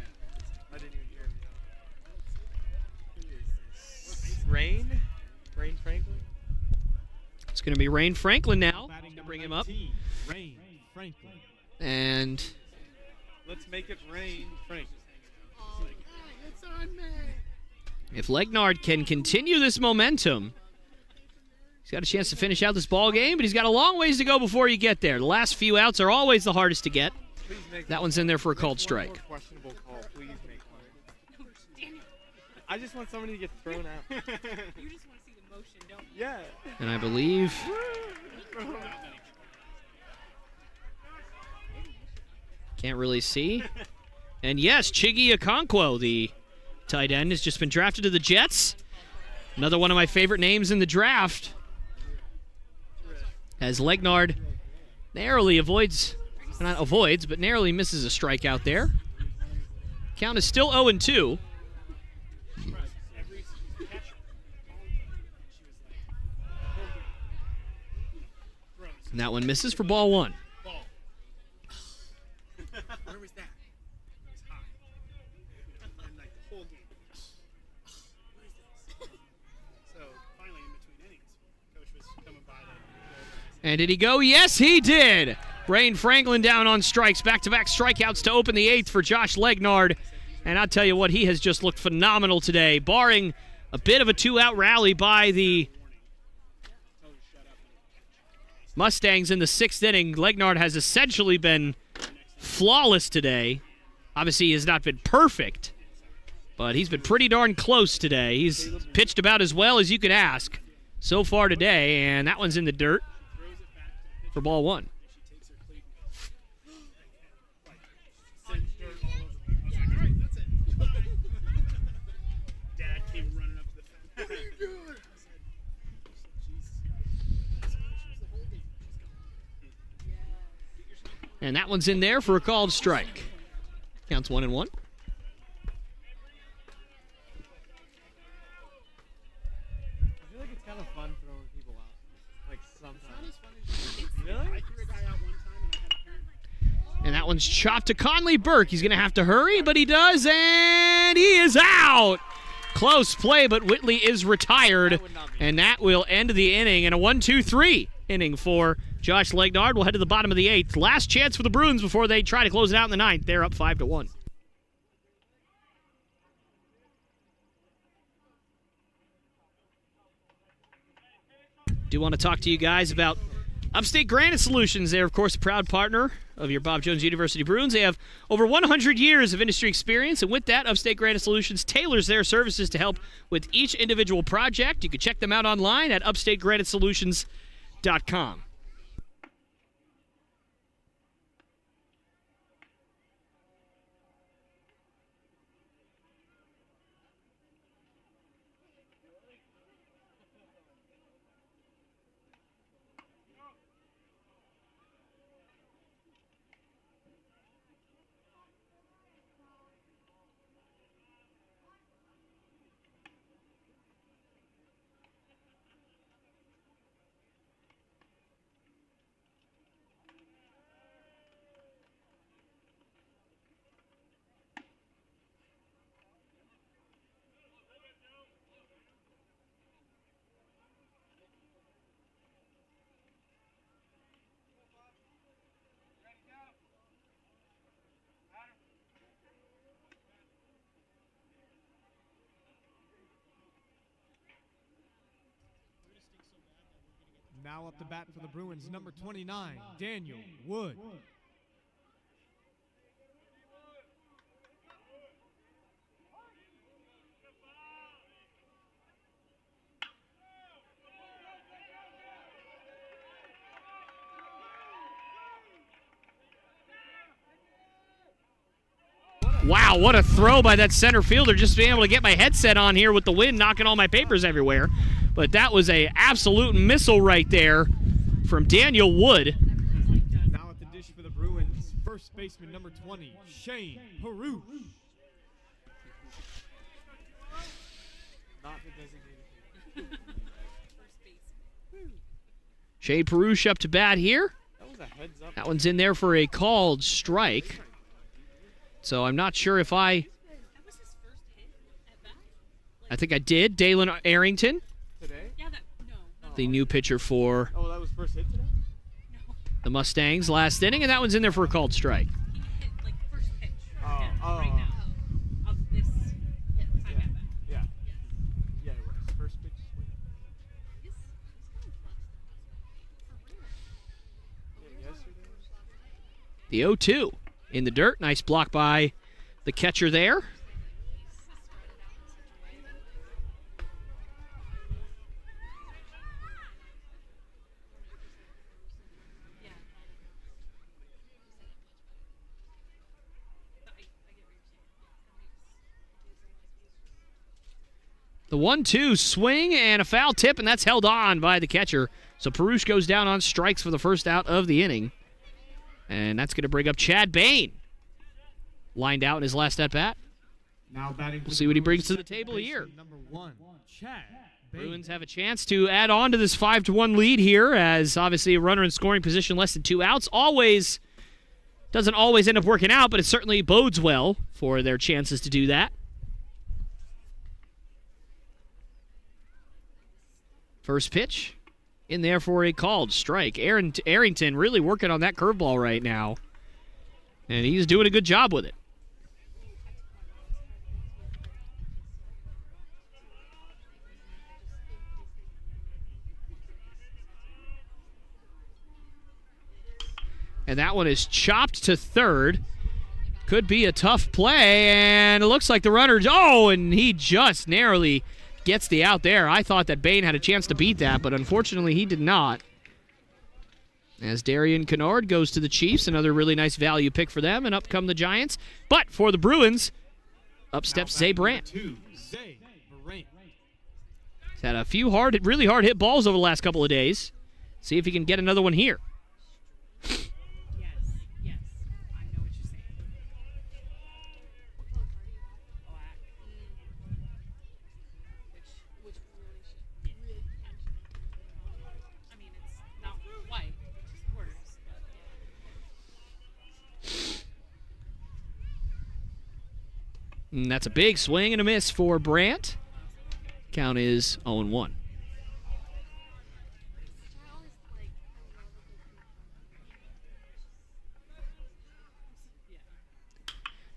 I didn't even hear it. Rain Franklin? It's going to be Rain Franklin now. To bring him up. Rain Franklin. And Let's make it rain, Franklin. It's on me. if Legnard can continue this momentum, he's got a chance to finish out this ball game, but he's got a long ways to go before you get there. The last few outs are always the hardest to get. That one's in there for a called strike. Questionable call. Please make one. I just want somebody to get thrown out. You just want to see the motion, don't you? Yeah. And I believe can't really see. And yes, Chiggy Okonkwo, the tight end, has just been drafted to the Jets. Another one of my favorite names in the draft. As Legnard narrowly narrowly misses a strikeout there. Count is still 0-2. And that one misses for ball one. Where was that? It was high. And like the whole game. What is this? So finally, in between innings, coach was coming by And did he go? Yes, he did. Rain Franklin down on strikes. Back-to-back strikeouts to open the eighth for Josh Legnard. And I'll tell you what, he has just looked phenomenal today, barring a bit of a two-out rally by the Mustangs in the sixth inning. Legnard has essentially been flawless today. Obviously, he has not been perfect, but he's been pretty darn close today. He's pitched about as well as you could ask so far today, and that one's in the dirt for ball one. Dad came running up to the fence. What are you doing? And that one's in there for a called strike. Counts 1-1. I feel like it's kind of fun throwing people out. Like sometimes. Really? I threw a guy out one time and I had a parent. And that one's chopped to Conley Burke. He's going to have to hurry, but he does, and he is out. Close play, but Whitley is retired, and that will end the inning in a 1-2-3 inning for Josh Legnard. We'll head to the bottom of the eighth. Last chance for the Bruins before they try to close it out in the ninth. They're up 5-1. Do want to talk to you guys about Upstate Granite Solutions. They're, of course, a proud partner of your Bob Jones University Bruins. They have over 100 years of industry experience, and with that, Upstate Granite Solutions tailors their services to help with each individual project. You can check them out online at upstategranitesolutions.com. Now up to bat for the Bruins, number 29, Daniel Wood. Wow, what a throw by that center fielder. Just being able to get my headset on here with the wind knocking all my papers everywhere. But that was a absolute missile right there from Daniel Wood. Now at the dish for the Bruins, first baseman number 20, Shane Peru. Not the designated. Shea Perush up to bat here. That was a heads up. That one's in there for a called strike. So I'm not sure if I think I did. Dalen Arrington, Today? Yeah, no. the new pitcher for Oh, that was first hit today? the Mustangs last inning, and that one's in there for a called strike. He hit like first pitch Oh, right now of this time at bat. Yeah. Yeah, it was. First pitch. He's kind of for real. Yeah, yesterday. The 0-2 in the dirt. Nice block by the catcher there. The 1-2 swing and a foul tip, and that's held on by the catcher. So Perush goes down on strikes for the first out of the inning. And that's going to bring up Chad Bain. Lined out in his last at-bat. Now batting. We'll see what he brings to the table here. Number 1, Chad Bain. Bruins have a chance to add on to this 5-1 lead here, as obviously a runner in scoring position, less than 2 outs. Doesn't always end up working out, but it certainly bodes well for their chances to do that. First pitch in there for a called strike. Arrington really working on that curveball right now, and he's doing a good job with it. And that one is chopped to third. Could be a tough play, and it looks like the runner, and he just narrowly gets the out there. I thought that Bain had a chance to beat that, but unfortunately he did not. As Darian Kennard goes to the Chiefs, another really nice value pick for them, and up come the Giants. But for the Bruins, up steps Zay Brandt. Zay Brandt. He's had a few really hard hit balls over the last couple of days. See if he can get another one here. Yes, I know what you're saying. Black. Which really should. I mean, it's not white, it's just worse. But And that's a big swing and a miss for Brandt. Count is 0-1.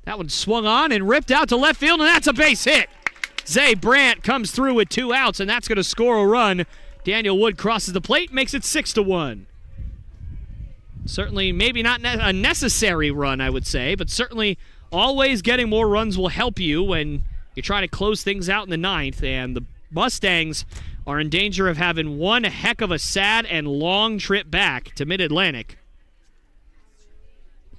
That one swung on and ripped out to left field, and that's a base hit. Zay Brandt comes through with 2 outs, and that's going to score a run. Daniel Wood crosses the plate, makes it 6-1. Certainly, maybe not a necessary run, I would say, but certainly always getting more runs will help you when you're trying to close things out in the 9th, and the Mustangs are in danger of having one heck of a sad and long trip back to Mid-Atlantic,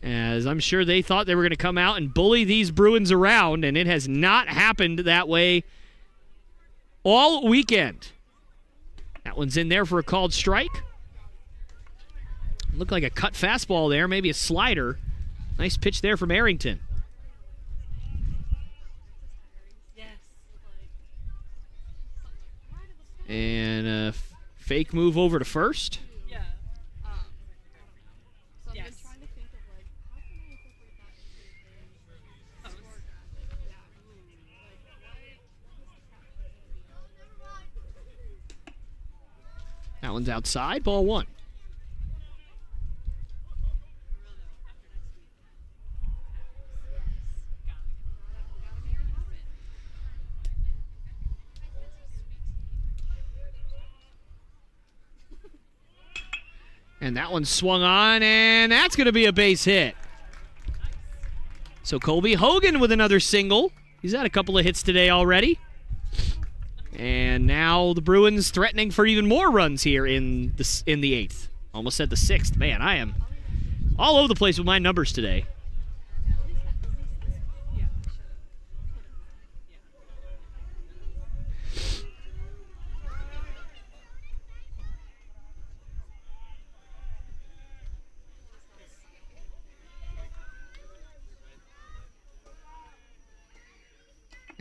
as I'm sure they thought they were going to come out and bully these Bruins around, and it has not happened that way all weekend. That one's in there for a called strike. Looked like a cut fastball there, maybe a slider. Nice pitch there from Arrington. And a fake move over to first. yeah. So I've Yes. been trying to think of like, how can I incorporate that into a That one's outside, ball 1. And that one swung on, and that's going to be a base hit. So Colby Hogan with another single. He's had a couple of hits today already. And now the Bruins threatening for even more runs here in the 8th. Almost said the 6th. Man, I am all over the place with my numbers today. Yeah.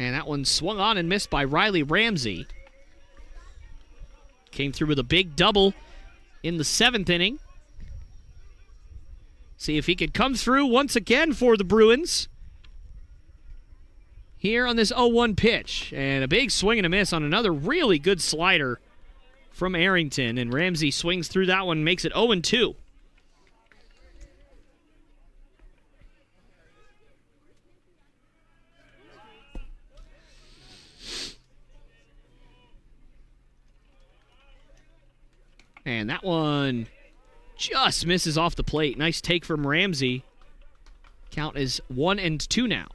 And that one swung on and missed by Riley Ramsey. Came through with a big double in the 7th inning. See if he could come through once again for the Bruins here on this 0-1 pitch. And a big swing and a miss on another really good slider from Arrington. And Ramsey swings through that one and makes it 0-2. And that one just misses off the plate. Nice take from Ramsey. Count is 1-2 now.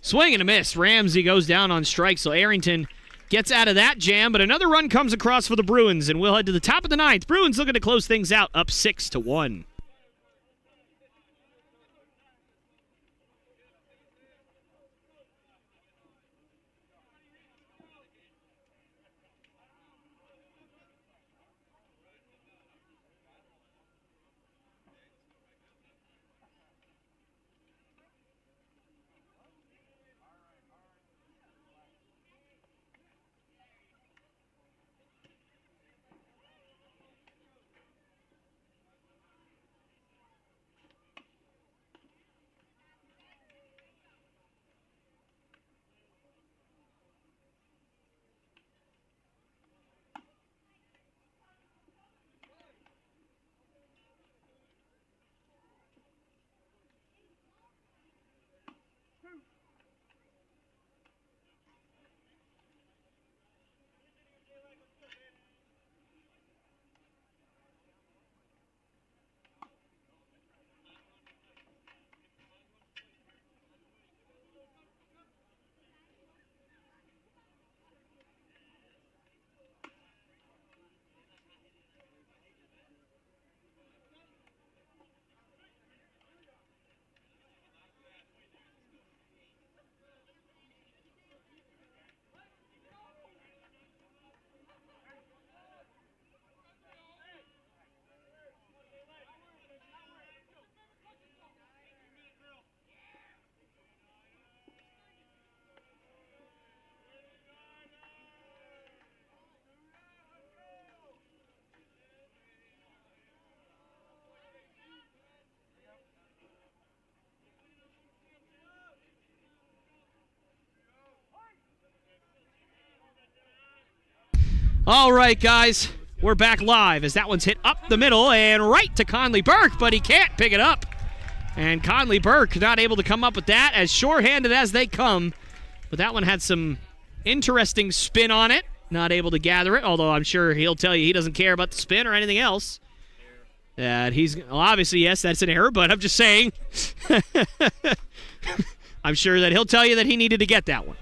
Swing and a miss. Ramsey goes down on strike, so Arrington gets out of that jam, but another run comes across for the Bruins, and we'll head to the top of the 9th. Bruins looking to close things out, up 6-1. All right, guys, we're back live as that one's hit up the middle and right to Conley Burke, but he can't pick it up. And Conley Burke not able to come up with that, as sure-handed as they come. But that one had some interesting spin on it. Not able to gather it, although I'm sure he'll tell you he doesn't care about the spin or anything else. Well, obviously, yes, that's an error, but I'm just saying. I'm sure that he'll tell you that he needed to get that one.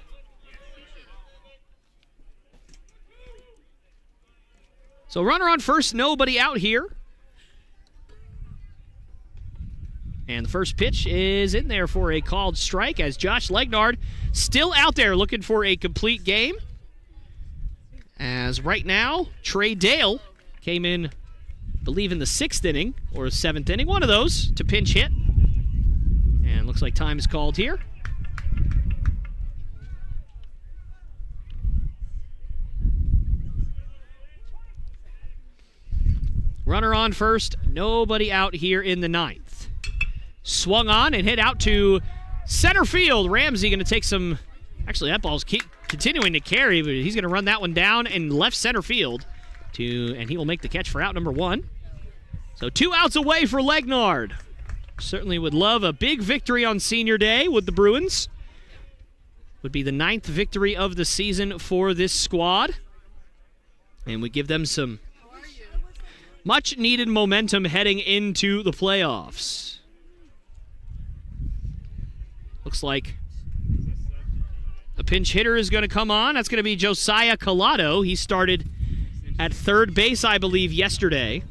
So runner on first, nobody out here. And the first pitch is in there for a called strike as Josh Legnard still out there looking for a complete game. As right now, Trey Dale came in, I believe, in the 6th inning or 7th inning, one of those, to pinch hit. And looks like time is called here. Runner on first, nobody out here in the 9th. Swung on and hit out to center field. Ramsey going to take some... Actually, that ball's continuing to carry, but he's going to run that one down in left center field. And he will make the catch for out number 1. So 2 outs away for Legnard. Certainly would love a big victory on Senior Day with the Bruins. Would be the 9th victory of the season for this squad. And would give them some much-needed momentum heading into the playoffs. Looks like a pinch hitter is going to come on. That's going to be Josiah Collado. He started at third base, I believe, yesterday.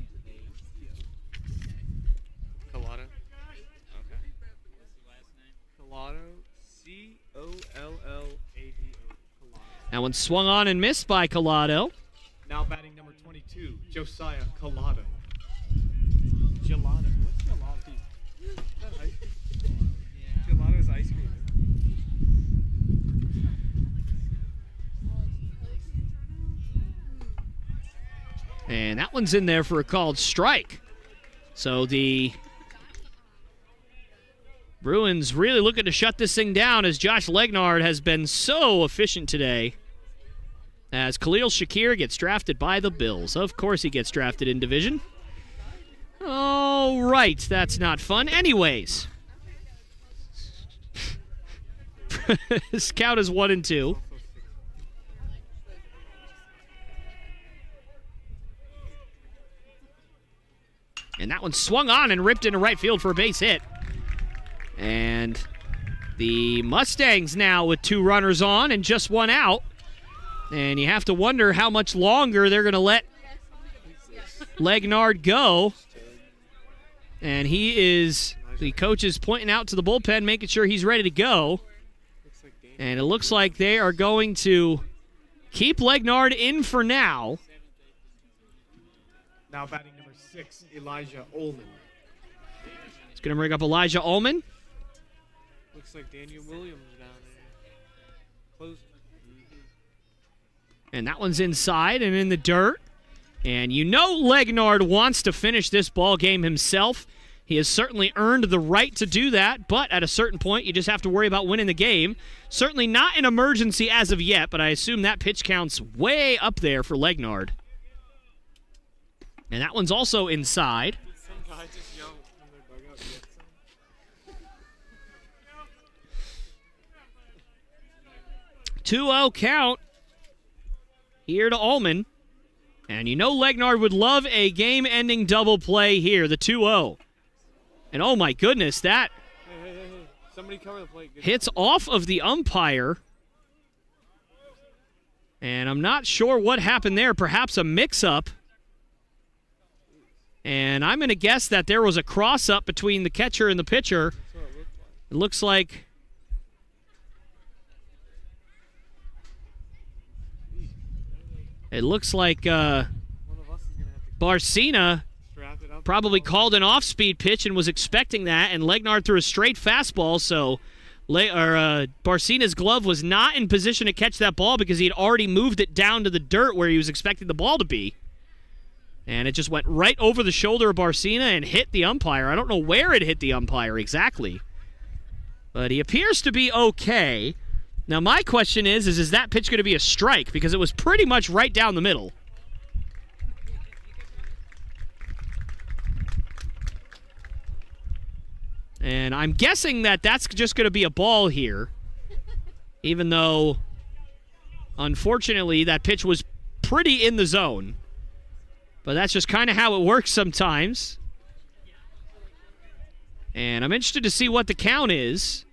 Collado? Okay. Collado. Collado. That one swung on and missed by Collado. Now batting number 22, Josiah Collado. Gelato. What's gelato? Is that ice cream? Gelato is ice cream. And that one's in there for a called strike. So the Bruins really looking to shut this thing down as Josh Legnard has been so efficient today. As Khalil Shakir gets drafted by the Bills. Of course he gets drafted in division. Oh, right. That's not fun. Anyways. This count is 1-2. And that one swung on and ripped into right field for a base hit. And the Mustangs now with 2 runners on and just 1 out. And you have to wonder how much longer they're going to let Legnard go. And the coach is pointing out to the bullpen, making sure he's ready to go. And it looks like they are going to keep Legnard in for now. Now batting number 6, Elijah Ullman. It's going to bring up Elijah Ullman. Looks like Daniel Williams down there. Close. And that one's inside and in the dirt. And you know Legnard wants to finish this ball game himself. He has certainly earned the right to do that, but at a certain point, you just have to worry about winning the game. Certainly not an emergency as of yet, but I assume that pitch count's way up there for Legnard. And that one's also inside. Some guy just yelled from their dugout, get some. 2-0 count here to Ullman. And you know Legnard would love a game-ending double play here, the 2-0. And oh my goodness, that Hey. Somebody cover the plate. Good hits off of the umpire. And I'm not sure what happened there. Perhaps a mix-up. And I'm going to guess that there was a cross-up between the catcher and the pitcher. That's what it looked like. It looks like One of us is going to have to Barcena strap it up. probably called an off-speed pitch and was expecting that, and Legnard threw a straight fastball, so Barcena's glove was not in position to catch that ball because he had already moved it down to the dirt where he was expecting the ball to be. And it just went right over the shoulder of Barcena and hit the umpire. I don't know where it hit the umpire exactly, but he appears to be okay. Now, my question is that pitch going to be a strike? Because it was pretty much right down the middle. And I'm guessing that that's just going to be a ball here, even though, unfortunately, that pitch was pretty in the zone. But that's just kind of how it works sometimes. And I'm interested to see what the count is.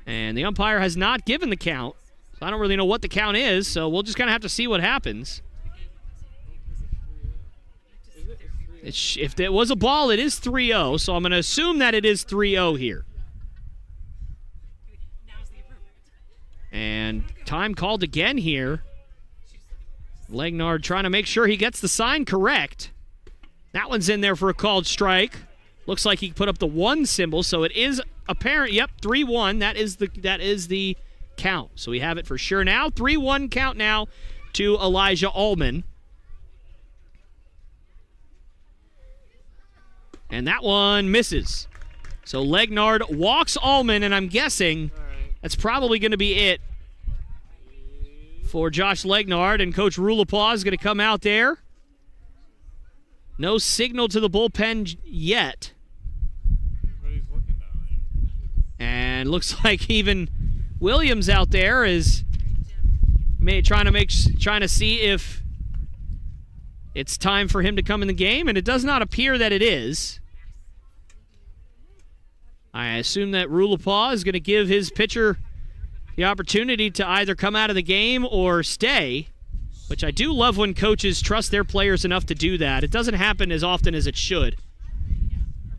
And the umpire has not given the count. So I don't really know what the count is, so we'll just kind of have to see what happens. If it was a ball, it is 3-0, so I'm going to assume that it is 3-0 here. And time called again here. Legnard trying to make sure he gets the sign correct. That one's in there for a called strike. Looks like he put up the 1 symbol, so it is apparent. Yep, 3-1. That is the count. So we have it for sure now. 3-1 count now to Elijah Ullman. And that one misses. So Legnard walks Ullman, and I'm guessing that's probably going to be it for Josh Legnard. And Coach Rulapaw is going to come out there. No signal to the bullpen yet. Everybody's looking down there. And looks like even Williams out there is trying to see if it's time for him to come in the game, and it does not appear that it is. I assume that Rulapaw is going to give his pitcher the opportunity to either come out of the game or stay, which I do love when coaches trust their players enough to do that. It doesn't happen as often as it should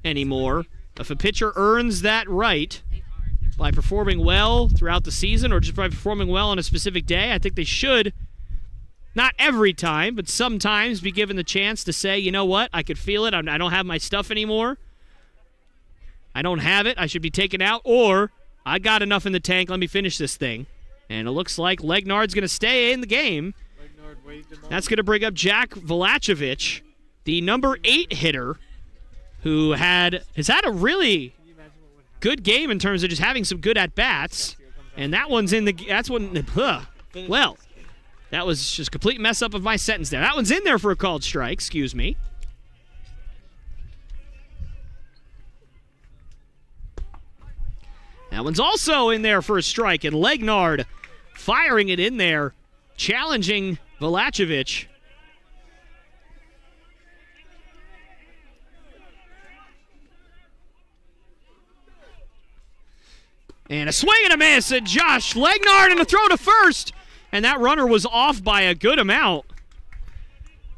anymore. If a pitcher earns that right, by performing well throughout the season or just by performing well on a specific day. I think they should, not every time, but sometimes be given the chance to say, you know what, I could feel it. I don't have my stuff anymore. I don't have it. I should be taken out. Or I got enough in the tank. Let me finish this thing. And it looks like Legnard's going to stay in the game. That's going to bring up Jack Velachevich, the number 8 hitter, who has had a really good game in terms of just having some good at-bats. And that one's in the... That's one... Well, that was just a complete mess up of my sentence there. That one's in there for a called strike. Excuse me. That one's also in there for a strike. And Legnard firing it in there, challenging Velachevich. And a swing and a miss, and Josh Legnard and a throw to first. And that runner was off by a good amount.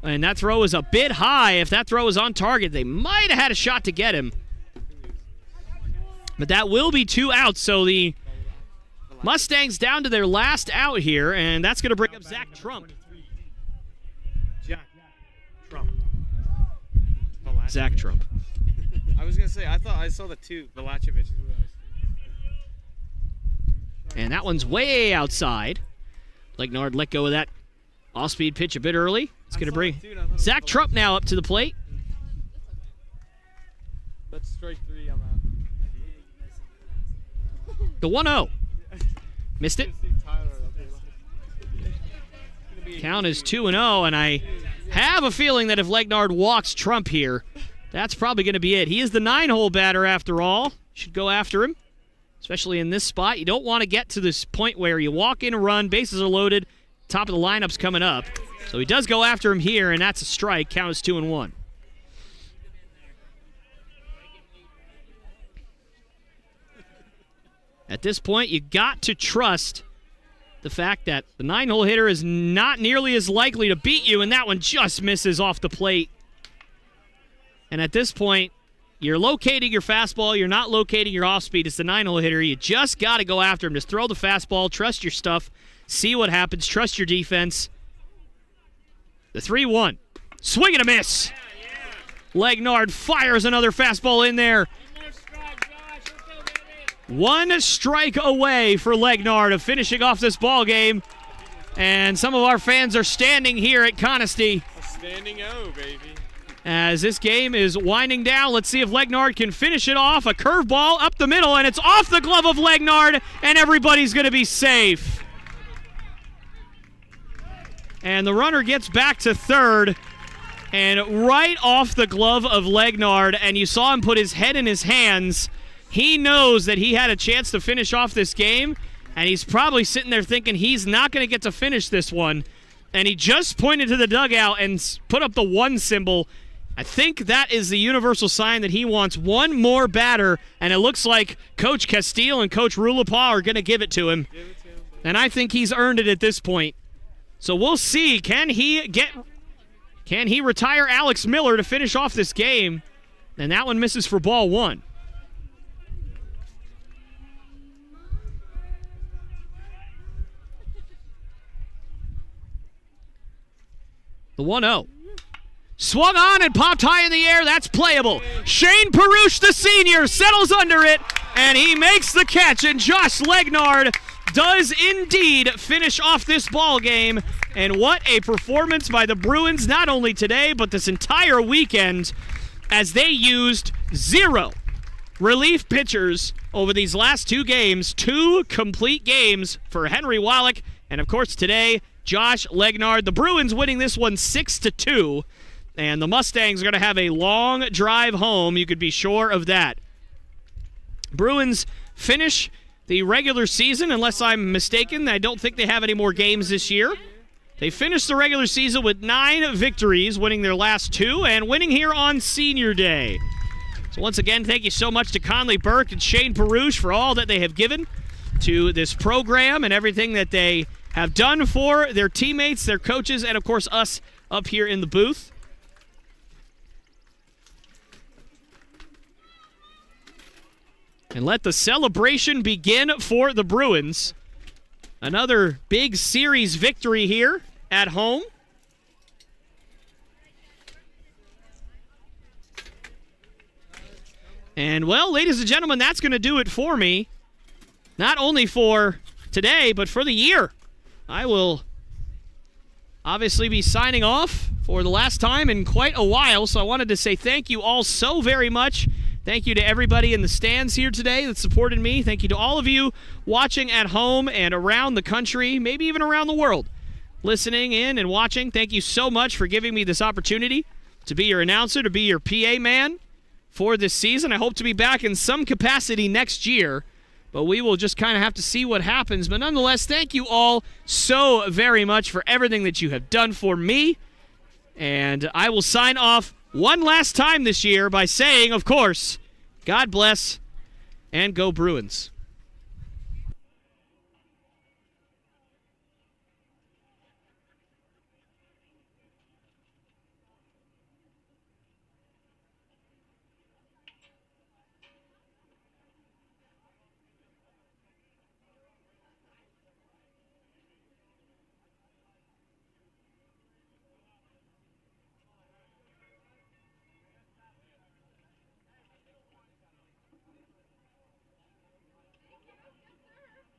And that throw was a bit high. If that throw was on target, they might have had a shot to get him. But that will be 2 outs, so the Mustangs down to their last out here, and that's going to bring up Zach Trump. Jack Trump. Zach Trump. I was going to say, I thought I saw the 2. Velachevich is what I was. And that one's way outside. Legnard let go of that off-speed pitch a bit early. It's going to bring Zach Trump now up to the plate. That's strike 3. I'm out. The 1-0. Missed it. Count is 2-0, and I have a feeling that if Legnard walks Trump here, that's probably going to be it. He is the 9-hole batter after all. Should go after him, especially in this spot. You don't want to get to this point where you walk in a run, bases are loaded, top of the lineup's coming up. So he does go after him here, and that's a strike. Count is 2-1. At this point, you got to trust the fact that the 9-hole hitter is not nearly as likely to beat you, and that one just misses off the plate. And at this point, you're locating your fastball. You're not locating your off-speed. It's the 9-hole hitter. You just got to go after him. Just throw the fastball. Trust your stuff. See what happens. Trust your defense. The 3-1. Swing and a miss. Legnard fires another fastball in there. 1 strike away for Legnard of finishing off this ball game. And some of our fans are standing here at Conestee. A standing O, baby. As this game is winding down, let's see if Legnard can finish it off. A curveball up the middle, and it's off the glove of Legnard, and everybody's going to be safe. And the runner gets back to third, and right off the glove of Legnard, and you saw him put his head in his hands. He knows that he had a chance to finish off this game, and he's probably sitting there thinking he's not going to get to finish this one. And he just pointed to the dugout and put up the 1 symbol. I think that is the universal sign that he wants one more batter, and it looks like Coach Castile and Coach Rulapa are going to give it to him. And I think he's earned it at this point. So we'll see. Can he retire Alex Miller to finish off this game? And that one misses for ball 1. The 1-0. Swung on and popped high in the air. That's playable. Shane Perush, the senior, settles under it, and he makes the catch. And Josh Legnard does indeed finish off this ball game. And what a performance by the Bruins, not only today, but this entire weekend, as they used 0 relief pitchers over these last 2 games. 2 complete games for Henry Wallach. And, of course, today, Josh Legnard. The Bruins winning this one 6-2. And the Mustangs are going to have a long drive home. You could be sure of that. Bruins finish the regular season, unless I'm mistaken. I don't think they have any more games this year. They finished the regular season with 9 victories, winning their last 2, and winning here on Senior Day. So once again, thank you so much to Conley Burke and Shane Perush for all that they have given to this program and everything that they have done for their teammates, their coaches, and, of course, us up here in the booth. And let the celebration begin for the Bruins. Another big series victory here at home. And, well, ladies and gentlemen, that's going to do it for me. Not only for today, but for the year. I will obviously be signing off for the last time in quite a while, so I wanted to say thank you all so very much. Thank you to everybody in the stands here today that supported me. Thank you to all of you watching at home and around the country, maybe even around the world, listening in and watching. Thank you so much for giving me this opportunity to be your announcer, to be your PA man for this season. I hope to be back in some capacity next year, but we will just kind of have to see what happens. But nonetheless, thank you all so very much for everything that you have done for me. And I will sign off one last time this year by saying, of course, God bless and go Bruins.